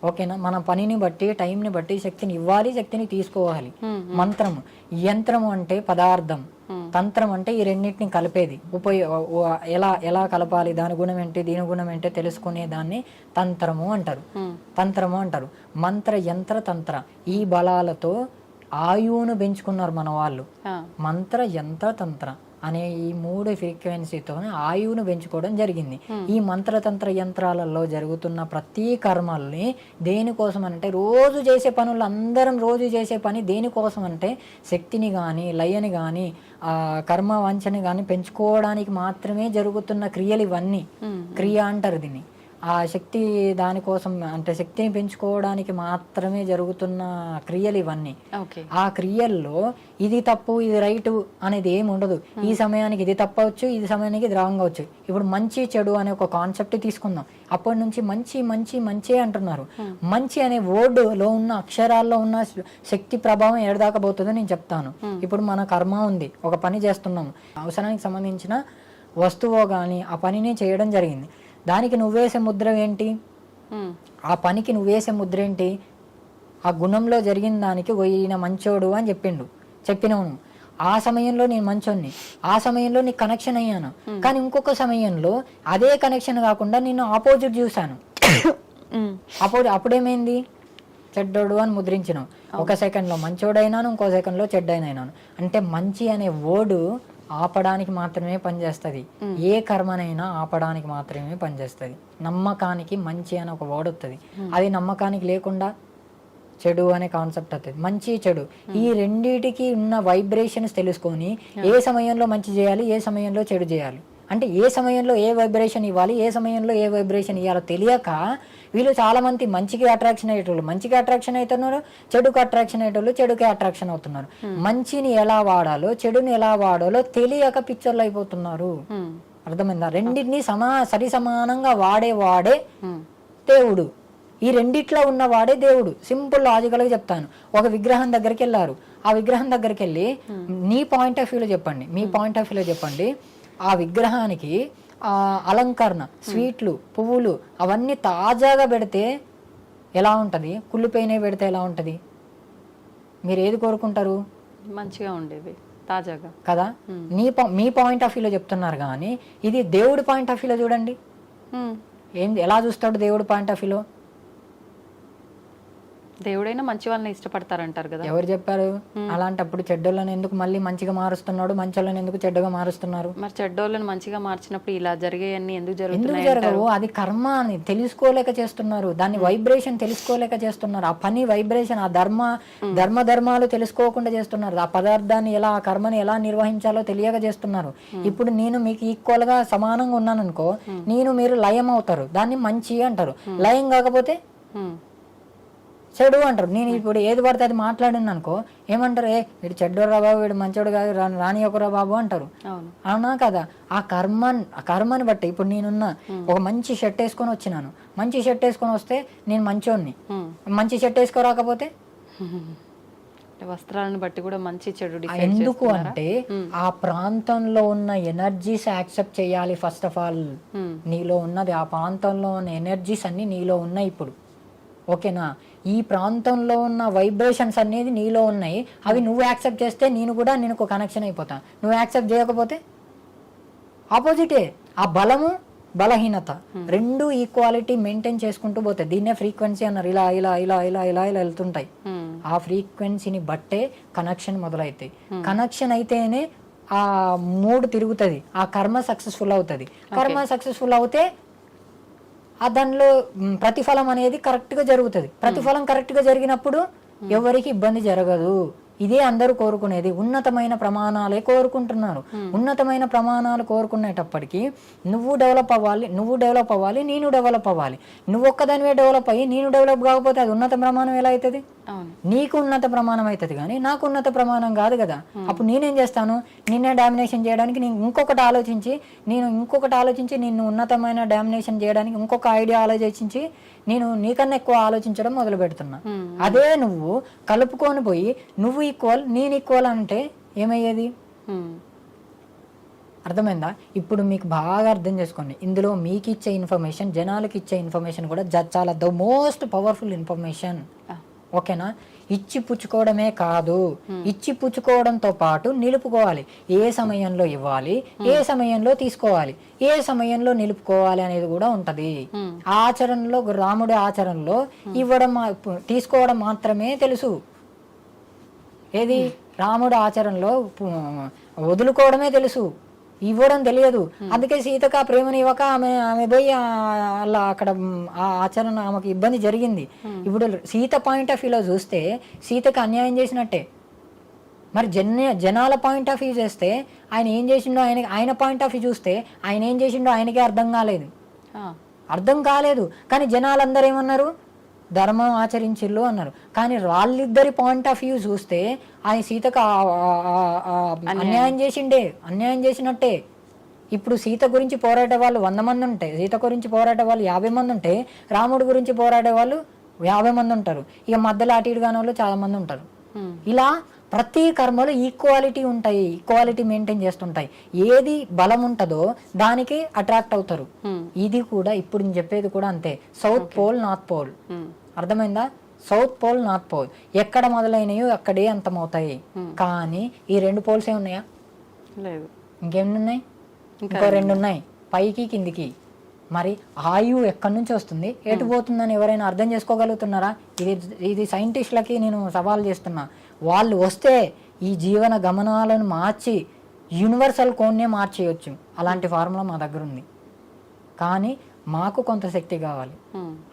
ఓకేనా? మన పనిని బట్టి, టైంని బట్టి శక్తిని ఇవ్వాలి, శక్తిని తీసుకోవాలి. మంత్రము. యంత్రము అంటే పదార్థం, తంత్రం అంటే ఈ రెండింటిని కలిపేది. ఎలా కలపాలి, దాని గుణం ఏంటి, దీని గుణం ఏంటి తెలుసుకునే దాన్ని తంత్రము అంటారు. మంత్ర యంత్ర తంత్ర ఈ బలాలతో ఆయువును పెంచుకున్నారు మన వాళ్ళు. మంత్ర యంత్ర తంత్ర అనే ఈ 3 ఫ్రీక్వెన్సీతో ఆయువును పెంచుకోవడం జరిగింది. ఈ మంత్రతంత్ర యంత్రాలలో జరుగుతున్న ప్రతి కర్మల్ని దేనికోసం అంటే రోజు చేసే పనులు, అందరం రోజు చేసే పని దేనికోసం అంటే శక్తిని కానీ, లయని కానీ, కర్మ వంచని కానీ పెంచుకోవడానికి మాత్రమే జరుగుతున్న క్రియలు ఇవన్నీ. క్రియ అంటారు దీన్ని. ఆ శక్తి దానికోసం అంటే శక్తిని పెంచుకోవడానికి మాత్రమే జరుగుతున్న క్రియలు ఇవన్నీ. ఆ క్రియల్లో ఇది తప్పు, ఇది రైట్ అనేది ఏమి ఉండదు. ఈ సమయానికి ఇది తప్పవచ్చు, ఇది సమయానికి ఇది రాంగ్ అవచ్చు. ఇప్పుడు మంచి చెడు అనే ఒక కాన్సెప్ట్ తీసుకుందాం. అప్పటి నుంచి మంచి అంటున్నారు. మంచి అనే వర్డ్లో ఉన్న అక్షరాల్లో ఉన్న శక్తి ప్రభావం ఏడదాకా పోతుందో నేను చెప్తాను. ఇప్పుడు మన కర్మ ఉంది, ఒక పని చేస్తున్నాము, అవసరానికి సంబంధించిన వస్తువు కానీ ఆ పనిని చేయడం జరిగింది. దానికి నువ్వేసే ముద్ర ఏంటి? ఆ పనికి నువ్వేసే ముద్ర ఏంటి? ఆ గుణంలో జరిగిన దానికి ఈయన మంచోడు అని చెప్పినవు. ఆ సమయంలో నేను మంచోడిని, ఆ సమయంలో నీకు కనెక్షన్ అయ్యాను. కానీ ఇంకొక సమయంలో అదే కనెక్షన్ కాకుండా నేను ఆపోజిట్ చూశాను. అప్పుడేమైంది? చెడ్డోడు అని ముద్రించినావు. ఒక సెకండ్లో మంచోడైనాను, ఇంకో సెకండ్లో చెడ్డైనాను. అంటే మంచి అనే వర్డ్ ఆపడానికి మాత్రమే పనిచేస్తుంది. ఏ కర్మనైనా ఆపడానికి మాత్రమే పనిచేస్తుంది. నమ్మకానికి మంచి అని ఒక వర్డ్ వస్తుంది. అది నమ్మకానికి లేకుండా చెడు అనే కాన్సెప్ట్ వస్తుంది. మంచి చెడు ఈ రెండిటికి ఉన్న వైబ్రేషన్స్ తెలుసుకొని ఏ సమయంలో మంచి చేయాలి, ఏ సమయంలో చెడు చేయాలి, అంటే ఏ సమయంలో ఏ వైబ్రేషన్ ఇవ్వాలి, ఏ సమయంలో ఏ వైబ్రేషన్ ఇవ్వాలో తెలియక వీళ్ళు చాలా మంది మంచికి అట్రాక్షన్ అయ్యేటోళ్ళు మంచికి అట్రాక్షన్ అవుతున్నారు, చెడుకు అట్రాక్షన్ అయ్యేటోళ్ళు చెడుకి అట్రాక్షన్ అవుతున్నారు. మంచిని ఎలా వాడాలో, చెడుని ఎలా వాడాలో తెలియక పిక్చర్లు అయిపోతున్నారు. అర్థమైందా? రెండింటినీ సరి సమానంగా వాడే దేవుడు. ఈ రెండిట్లో ఉన్నవాడే దేవుడు. సింపుల్ లాజికల్గా చెప్తాను. ఒక విగ్రహం దగ్గరికి వెళ్ళారు. ఆ విగ్రహం దగ్గరికి వెళ్ళి నీ పాయింట్ ఆఫ్ వ్యూలో చెప్పండి, మీ పాయింట్ ఆఫ్ వ్యూలో చెప్పండి. ఆ విగ్రహానికి అలంకరణ, స్వీట్లు, పువ్వులు అవన్నీ తాజాగా పెడితే ఎలా ఉంటుంది? కుళ్ళిపోయినవి పెడితే ఎలా ఉంటుంది? మీరు ఏది కోరుకుంటారు? మంచిగా ఉండేది, తాజాగా కదా. మీ పాయింట్ ఆఫ్ వ్యూలో చెప్తున్నారు. కానీ ఇది దేవుడి పాయింట్ ఆఫ్ వ్యూలో చూడండి. ఎలా చూస్తాడు దేవుడి పాయింట్ ఆఫ్ వ్యూలో? దేవుడైనా మంచి వాళ్ళని ఇష్టపడతారంటారు కదా. ఎవరు చెప్పారు? అలాంటప్పుడు చెడ్డోళ్ళని ఎందుకు మళ్ళీ మంచిగా మారుస్తున్నాడు, మంచోళ్ళని ఎందుకు చెడ్డగా మారుస్తున్నారు? మరి చెడ్డోళ్ళని మంచిగా మార్చినప్పుడు ఇలా జరిగేయన్నీ ఎందుకు జరగవు? అది కర్మ అని తెలుసుకోలేక చేస్తున్నారు. దాన్ని వైబ్రేషన్ తెలుసుకోలేక చేస్తున్నారు. ఆ పని వైబ్రేషన్, ఆ ధర్మాలు తెలుసుకోకుండా చేస్తున్నారు. ఆ పదార్థాన్ని ఎలా, ఆ కర్మని ఎలా నిర్వహించాలో తెలియక చేస్తున్నారు. ఇప్పుడు నేను మీకు ఈక్వల్ గా సమానంగా ఉన్నాను అనుకో, మీరు లయం అవుతారు. దాన్ని మంచి అంటారు. లయం కాకపోతే చెడు అంటారు. నేను ఇప్పుడు ఏది పడితే అది మాట్లాడాను అనుకో ఏమంటారు, వీడు చెడ్డోరా బాబు, వీడు మంచోడు కాదు, రాని ఒకరా బాబు అంటారు. అవునా కదా? ఆ కర్మని బట్టి ఇప్పుడు నేనున్నా ఒక మంచి షర్ట్ వేసుకొని వచ్చినాను, మంచి షర్ట్ వేసుకొని వస్తే నేను మంచోడిని, మంచి షర్ట్ వేసుకోరాకపోతే వస్త్రాలను బట్టి కూడా మంచి చెడు ఎందుకు అంటే ఆ ప్రాంతంలో ఉన్న ఎనర్జీస్ యాక్సెప్ట్ చేయాలి. ఫస్ట్ ఆఫ్ ఆల్ నీలో ఉన్నది ఆ ప్రాంతంలో ఉన్న ఎనర్జీస్ అన్ని నీలో ఉన్నాయి ఇప్పుడు, ఓకేనా? ఈ ప్రాంతంలో ఉన్న వైబ్రేషన్స్ అనేది నీలో ఉన్నాయి, అవి నువ్వు యాక్సెప్ట్ చేస్తే నేను కూడా నేను కనెక్షన్ అయిపోతా. నువ్వు యాక్సెప్ట్ చేయకపోతే ఆపోజిటే. ఆ బలము బలహీనత రెండు ఈక్వాలిటీ మెయింటైన్ చేసుకుంటూ పోతాయి. దీన్నే ఫ్రీక్వెన్సీ అన్నారు. ఇలా ఇలా ఇలా ఇలా ఇలా ఇలా వెళ్తుంటాయి. ఆ ఫ్రీక్వెన్సీని బట్టే కనెక్షన్ మొదలవుతాయి. కనెక్షన్ అయితేనే ఆ మూడ్ తిరుగుతుంది, ఆ కర్మ సక్సెస్ఫుల్ అవుతుంది. కర్మ సక్సెస్ఫుల్ అవుతే ఆ దానిలో ప్రతిఫలం అనేది కరెక్ట్గా జరుగుతుంది. ప్రతిఫలం కరెక్ట్గా జరిగినప్పుడు ఎవరికి ఇబ్బంది జరగదు. ఇదే అందరూ కోరుకునేది. ఉన్నతమైన ప్రమాణాలే కోరుకుంటున్నారు. ఉన్నతమైన ప్రమాణాలు కోరుకునేటప్పటికీ నువ్వు డెవలప్ అవ్వాలి, నేను డెవలప్ అవ్వాలి. నువ్వు ఒక్కదానివే డెవలప్ అయ్యి నేను డెవలప్ కాకపోతే అది ఉన్నత ప్రమాణం ఎలా అవుతుంది? నీకు ఉన్నత ప్రమాణం అవుతుంది కానీ నాకు ఉన్నత ప్రమాణం కాదు కదా. అప్పుడు నేనేం చేస్తాను, నిన్నే డామినేషన్ చేయడానికి నేను ఇంకొకటి ఆలోచించి నిన్ను ఉన్నతమైన డామినేషన్ చేయడానికి ఇంకొక ఐడియా ఆలోచించి నేను నీకన్నా ఎక్కువ ఆలోచించడం మొదలు పెడుతున్నా. అదే నువ్వు కలుపుకొని పోయి నువ్వు ఈక్వల్ నేను ఈక్వల్ అంటే ఏమయ్యేది? అర్థమైందా? ఇప్పుడు మీకు బాగా అర్థం చేసుకోండి. ఇందులో మీకు ఇచ్చే ఇన్ఫర్మేషన్, జనాలకి ఇచ్చే ఇన్ఫర్మేషన్ కూడా చాలా ద మోస్ట్ పవర్ఫుల్ ఇన్ఫర్మేషన్, ఓకేనా? ఇచ్చి పుచ్చుకోవడమే కాదు, ఇచ్చి పుచ్చుకోవడంతో పాటు నిలుపుకోవాలి. ఏ సమయంలో ఇవ్వాలి, ఏ సమయంలో తీసుకోవాలి, ఏ సమయంలో నిలుపుకోవాలి అనేది కూడా ఉంటది. ఆచరణలో రాముడి ఆచరణలో ఇవ్వడం తీసుకోవడం మాత్రమే తెలుసు. ఏది? రాముడి ఆచరణలో వదులుకోవడమే తెలుసు, ఇవ్వడం తెలియదు. అందుకే సీతకు ఆ ప్రేమను ఇవ్వక ఆమె పోయి అలా అక్కడ ఆ ఆచరణ ఆమెకు ఇబ్బంది జరిగింది. ఇప్పుడు సీత పాయింట్ ఆఫ్ వ్యూలో చూస్తే సీతకు అన్యాయం చేసినట్టే. మరి జనాల పాయింట్ ఆఫ్ వ్యూ చేస్తే ఆయన ఏం చేసిండో ఆయన పాయింట్ ఆఫ్ వ్యూ చూస్తే ఆయన ఏం చేసిండో ఆయనకే అర్థం కాలేదు. కానీ జనాలందరూ ఏమన్నారు? ధర్మం ఆచరించిల్లు అన్నారు. కానీ వాళ్ళిద్దరి పాయింట్ ఆఫ్ వ్యూ చూస్తే ఆయన సీతకు అన్యాయం చేసినట్టే. ఇప్పుడు సీత గురించి పోరాడే వాళ్ళు 100 మంది ఉంటాయి, సీత గురించి పోరాడే వాళ్ళు 50 మంది ఉంటే రాముడి గురించి పోరాడే వాళ్ళు 50 మంది ఉంటారు. ఇక మధ్యలో అటు ఇటు కాని వాళ్ళు చాలా మంది ఉంటారు. ఇలా ప్రతి కర్మలో ఈక్వాలిటీ ఉంటాయి, ఈక్వాలిటీ మెయింటైన్ చేస్తుంటాయి. ఏది బలం ఉంటుందో దానికి అట్రాక్ట్ అవుతారు. ఇది కూడా ఇప్పుడు నేను చెప్పేది కూడా అంతే. సౌత్ పోల్ నార్త్ పోల్, అర్థమైందా? సౌత్ పోల్ నార్త్ పోల్ ఎక్కడ మొదలైనయో అక్కడే అంతమవుతాయి. కానీ ఈ 2 పోల్స్ ఉన్నాయా? లేదు. ఇంకేమన్నా ఉన్నాయి? ఇంకో 2 ఉన్నాయి, పైకి కిందికి. మరి ఆయువు ఎక్కడి నుంచి వస్తుంది, ఎటు పోతుందని ఎవరైనా అర్థం చేసుకోగలుగుతున్నారా? ఇది సైంటిస్టులకి నేను సవాల్ చేస్తున్నా. వాళ్ళు వస్తే ఈ జీవన గమనాలను మార్చి యూనివర్సల్ కోన్నే మార్చేయచ్చు. అలాంటి ఫార్ములా మా దగ్గర ఉంది. కానీ మాకు కొంత శక్తి కావాలి.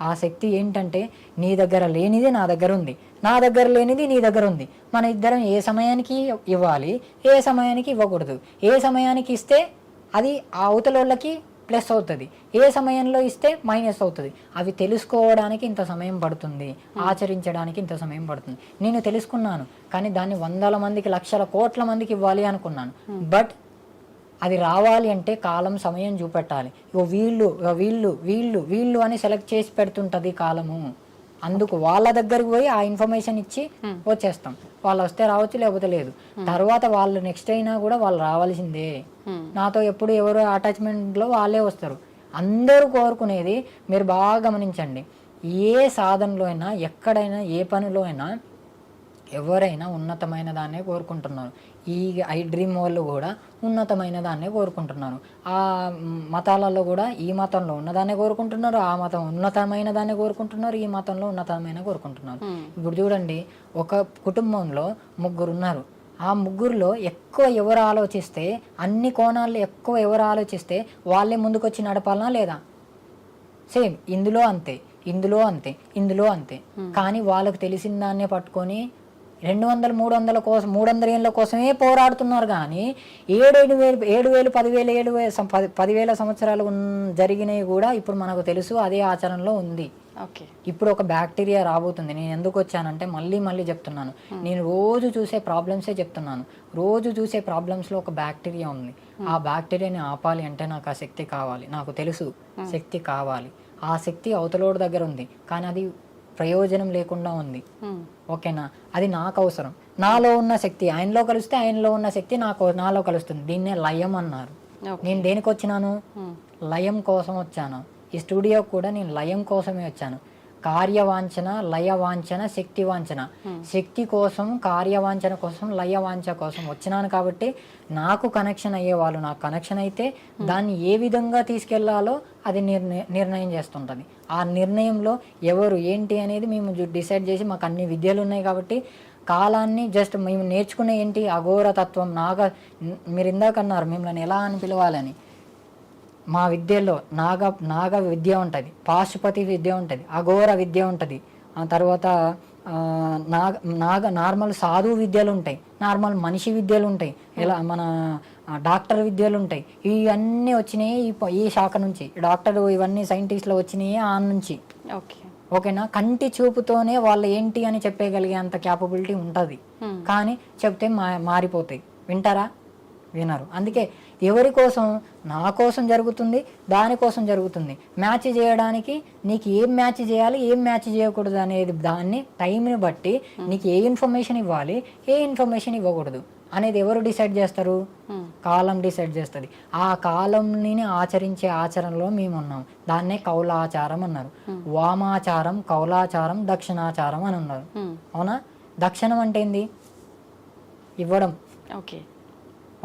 ఆ శక్తి ఏంటంటే నీ దగ్గర లేనిది నా దగ్గర ఉంది, నా దగ్గర లేనిది నీ దగ్గర ఉంది. మన ఇద్దరం ఏ సమయానికి ఇవ్వాలి, ఏ సమయానికి ఇవ్వకూడదు, ఏ సమయానికి ఇస్తే అది ఆ అవతల వాళ్ళకి ప్లస్ అవుతుంది, ఏ సమయంలో ఇస్తే మైనస్ అవుతుంది. అవి తెలుసుకోవడానికి ఇంత సమయం పడుతుంది, ఆచరించడానికి ఇంత సమయం పడుతుంది. నేను తెలుసుకున్నాను, కానీ దాన్ని 100 మందికి, లక్షల కోట్ల మందికి ఇవ్వాలి అనుకున్నాను. బట్ అది రావాలి అంటే కాలం సమయం చూపెట్టాలి. వీళ్ళు వీళ్ళు వీళ్ళు వీళ్ళు అని సెలెక్ట్ చేసి పెడుతుంటది కాలము. అందుకు వాళ్ళ దగ్గరికి పోయి ఆ ఇన్ఫర్మేషన్ ఇచ్చి వచ్చేస్తాం. వాళ్ళు వస్తే రావచ్చు, లేకపోతే లేదు. తర్వాత వాళ్ళు నెక్స్ట్ అయినా కూడా వాళ్ళు రావాల్సిందే. నాతో ఎప్పుడు ఎవరు అటాచ్మెంట్లో వాళ్ళే వస్తారు. అందరూ కోరుకునేది మీరు బాగా గమనించండి. ఏ సాధనలో అయినా, ఎక్కడైనా, ఏ పనిలో అయినా ఎవరైనా ఉన్నతమైన దాన్నే కోరుకుంటున్నారు. ఈ ఐ డ్రీమ్ వాళ్ళు కూడా ఉన్నతమైన దాన్నే కోరుకుంటున్నారు. ఆ మతాలలో కూడా ఈ మతంలో ఉన్నదాన్నే కోరుకుంటున్నారు, ఆ మతం ఉన్నతమైన దాన్నే కోరుకుంటున్నారు, ఈ మతంలో ఉన్నతమైన కోరుకుంటున్నారు. ఇప్పుడు చూడండి, ఒక కుటుంబంలో 3 ఉన్నారు. ఆ 3లో ఎక్కువ ఎవరు ఆలోచిస్తే, అన్ని కోణాల్లో ఎక్కువ ఎవరు ఆలోచిస్తే వాళ్ళే ముందుకొచ్చి నడపాలనా లేదా? సేమ్ ఇందులో అంతే, ఇందులో అంతే, ఇందులో అంతే. కానీ వాళ్ళకి తెలిసిన దాన్నే పట్టుకొని 200, 300 కోసం, 300 ఏళ్ళ కోసమే పోరాడుతున్నారు. కానీ 7,000, 10,000 సంవత్సరాలు జరిగినవి కూడా ఇప్పుడు మనకు తెలుసు, అదే ఆచరణలో ఉంది. ఓకే. ఇప్పుడు ఒక బ్యాక్టీరియా రాబోతుంది. నేను ఎందుకు వచ్చానంటే మళ్ళీ మళ్ళీ చెప్తున్నాను, నేను రోజు చూసే ప్రాబ్లమ్సే చెప్తున్నాను. రోజు చూసే ప్రాబ్లమ్స్లో ఒక బ్యాక్టీరియా ఉంది. ఆ బ్యాక్టీరియాని ఆపాలి అంటే నాకు ఆ శక్తి కావాలి. నాకు తెలుసు శక్తి కావాలి. ఆ శక్తి అవతలోడి దగ్గర ఉంది, కానీ అది ప్రయోజనం లేకుండా ఉంది. ఓకేనా? అది నాకు అవసరం. నాలో ఉన్న శక్తి ఆయనలో కలిస్తే ఆయనలో ఉన్న శక్తి నాలో కలుస్తుంది. దీన్నే లయం అన్నారు. నేను దేనికి వచ్చినాను? లయం కోసం వచ్చాను. ఈ స్టూడియో కూడా నేను లయం కోసమే వచ్చాను. కార్యవాంఛన, లయవాంఛన, శక్తి వాంఛన. శక్తి కోసం, కార్యవాంఛన కోసం, లయవాంఛ కోసం వచ్చినాను. కాబట్టి నాకు కనెక్షన్ అయ్యేవాళ్ళు నాకు కనెక్షన్ అయితే దాన్ని ఏ విధంగా తీసుకెళ్లాలో అది నిర్ణయం చేస్తుంటుంది. ఆ నిర్ణయంలో ఎవరు ఏంటి అనేది మేము డిసైడ్ చేసి, మాకు అన్ని విద్యలు ఉన్నాయి కాబట్టి కాలాన్ని జస్ట్ మేము నేర్చుకునే ఏంటి అఘోర తత్వం. మీరు ఇందాక అన్నారు మిమ్మల్ని ఎలా అని పిలవాలని. మా విద్యలో నాగ విద్య ఉంటుంది, పాశుపతి విద్య ఉంటుంది, అఘోర విద్య ఉంటుంది, ఆ తర్వాత నార్మల్ సాధు విద్యలు ఉంటాయి, నార్మల్ మనిషి విద్యలు ఉంటాయి, ఇలా మన డాక్టర్ విద్యలు ఉంటాయి. ఇవన్నీ వచ్చినాయి ఈ శాఖ నుంచి. డాక్టర్ ఇవన్నీ సైంటిస్టులు వచ్చినాయి ఆ నుంచి. ఓకేనా? కంటి చూపుతోనే వాళ్ళు ఏంటి అని చెప్పగలిగే అంత క్యాపబిలిటీ ఉంటుంది. కానీ చెప్తే మారిపోతాయి. వింటారా? వినరు. అందుకే ఎవరి కోసం? నా కోసం జరుగుతుంది, దానికోసం జరుగుతుంది. మ్యాచ్ చేయడానికి నీకు ఏం మ్యాచ్ చేయాలి, ఏం మ్యాచ్ చేయకూడదు అనేది దాన్ని టైంని బట్టి నీకు ఏ ఇన్ఫర్మేషన్ ఇవ్వాలి, ఏ ఇన్ఫర్మేషన్ ఇవ్వకూడదు అనేది ఎవరు డిసైడ్ చేస్తారు? కాలం డిసైడ్ చేస్తుంది. ఆ కాలంని ఆచరించే ఆచరణలో మేము ఉన్నాం. దాన్నే కౌలాచారం అన్నారు. వామాచారం, కౌలాచారం, దక్షిణాచారం అని ఉన్నారు. అవునా? దక్షిణం అంటే ఏంది? ఇవ్వడం.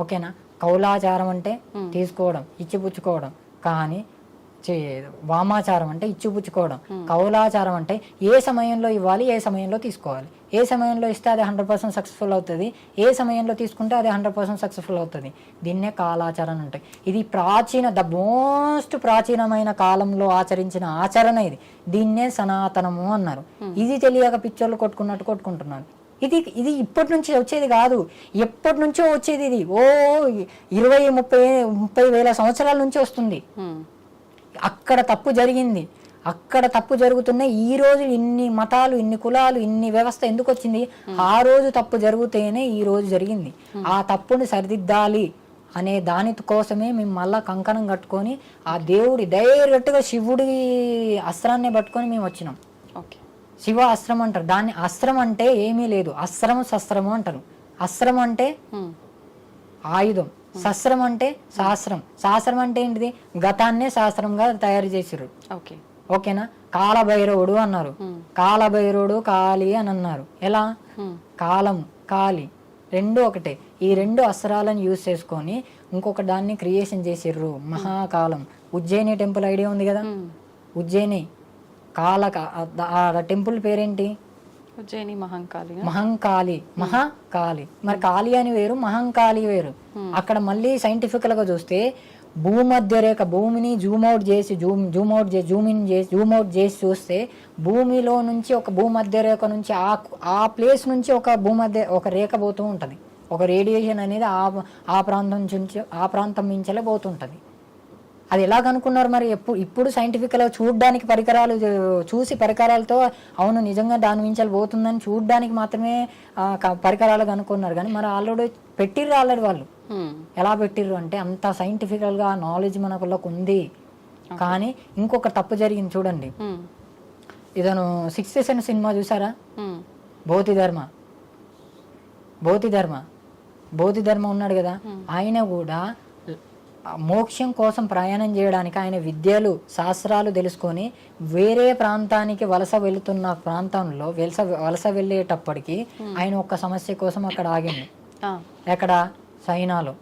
ఓకేనా? కౌలాచారం అంటే తీసుకోవడం, ఇచ్చిపుచ్చుకోవడం. కానీ వామాచారం అంటే ఇచ్చిపుచ్చుకోవడం. కౌలాచారం అంటే ఏ సమయంలో ఇవ్వాలి, ఏ సమయంలో తీసుకోవాలి. ఏ సమయంలో ఇస్తే అది 100% సక్సెస్ఫుల్ అవుతుంది, ఏ సమయంలో తీసుకుంటే అది 100% సక్సెస్ఫుల్ అవుతుంది. దీన్నే కాలాచారం ఉంటాయి. ఇది ద మోస్ట్ ప్రాచీనమైన కాలంలో ఆచరించిన ఆచరణ ఇది. దీన్నే సనాతనము అన్నారు. ఇది తెలియక పిచ్చోళ్ళు కొట్టుకుంటున్నారు. ఇది ఇప్పటి నుంచి వచ్చేది కాదు, ఎప్పటి నుంచో వచ్చేది. ఇది 20-30 వేల సంవత్సరాల నుంచి వస్తుంది. అక్కడ తప్పు జరిగింది, అక్కడ తప్పు జరుగుతున్నాయి. ఈ రోజు ఇన్ని మతాలు, ఇన్ని కులాలు, ఇన్ని వ్యవస్థ ఎందుకు వచ్చింది? ఆ రోజు తప్పు జరిగితేనే ఈ రోజు జరిగింది. ఆ తప్పుని సరిదిద్దాలి అనే దాని కోసమే మేము మళ్ళా కంకణం కట్టుకొని ఆ దేవుడి డైరెక్ట్గా శివుడి అస్త్రాన్ని పట్టుకొని మేము వచ్చినాం. శివ అస్త్రం అంటారు దాన్ని. అస్త్రం అంటే ఏమీ లేదు, అస్త్రము శస్త్రము అంటారు. అస్త్రం అంటే ఆయుధం, శస్త్రం అంటే శాస్త్రం. శాస్త్రం అంటే ఏంటిది? గతాన్నే శాస్త్రంగా తయారు చేసిర్రు. ఓకేనా? కాలభైరవుడు అన్నారు. కాలభైరవుడు, కాళి అని అన్నారు. ఎలా? కాలం, కాళి రెండు ఒకటే. ఈ రెండు అస్త్రాలను యూజ్ చేసుకొని ఇంకొక దాన్ని క్రియేషన్ చేసిర్రు. మహాకాలం. ఉజ్జయిని టెంపుల్ ఐడియా ఉంది కదా? ఉజ్జయిని టెంపుల్ పేరేంటి? ఉజ్జయిని మహంకాళి. మహాకాళి. మరి కాళి అని వేరు, మహంకాళి వేరు. అక్కడ మళ్ళీ సైంటిఫికల్ గా చూస్తే భూమధ్య రేఖ, భూమిని జూమ్ అవుట్ చేసి చూస్తే భూమిలో నుంచి ఒక భూమధ్య రేఖ నుంచి ఆ ప్లేస్ నుంచి ఒక రేఖ పోతూ ఉంటది. ఒక రేడియేషన్ అనేది ఆ ప్రాంతం నుంచే పోతుంటది. అది ఎలా కనుక్కున్నారు మరి? ఇప్పుడు సైంటిఫికల్గా చూడడానికి చూసి పరికరాలతో అవును నిజంగా దాని మించాలి పోతుందని చూడడానికి మాత్రమే పరికరాలు కనుక్కున్నారు. కానీ మరి ఆల్రెడీ వాళ్ళు ఎలా పెట్టిర్రు అంటే అంత సైంటిఫికల్గా నాలెడ్జ్ మనకు ఉంది. కానీ ఇంకొక తప్పు జరిగింది చూడండి. ఇతను 6th సెన్స్ సినిమా చూసారా? బోధిధర్మ ఉన్నాడు కదా, ఆయన కూడా మోక్షం కోసం ప్రయాణం చేయడానికి ఆయన విద్యలు, శాస్త్రాలు తెలుసుకొని వేరే ప్రాంతానికి వలస వెళుతున్న ప్రాంతంలో వలస వెళ్ళేటప్పటికి ఆయన ఒక్క సమస్య కోసం అక్కడ ఆగింది. ఎక్కడ? చైనాలో.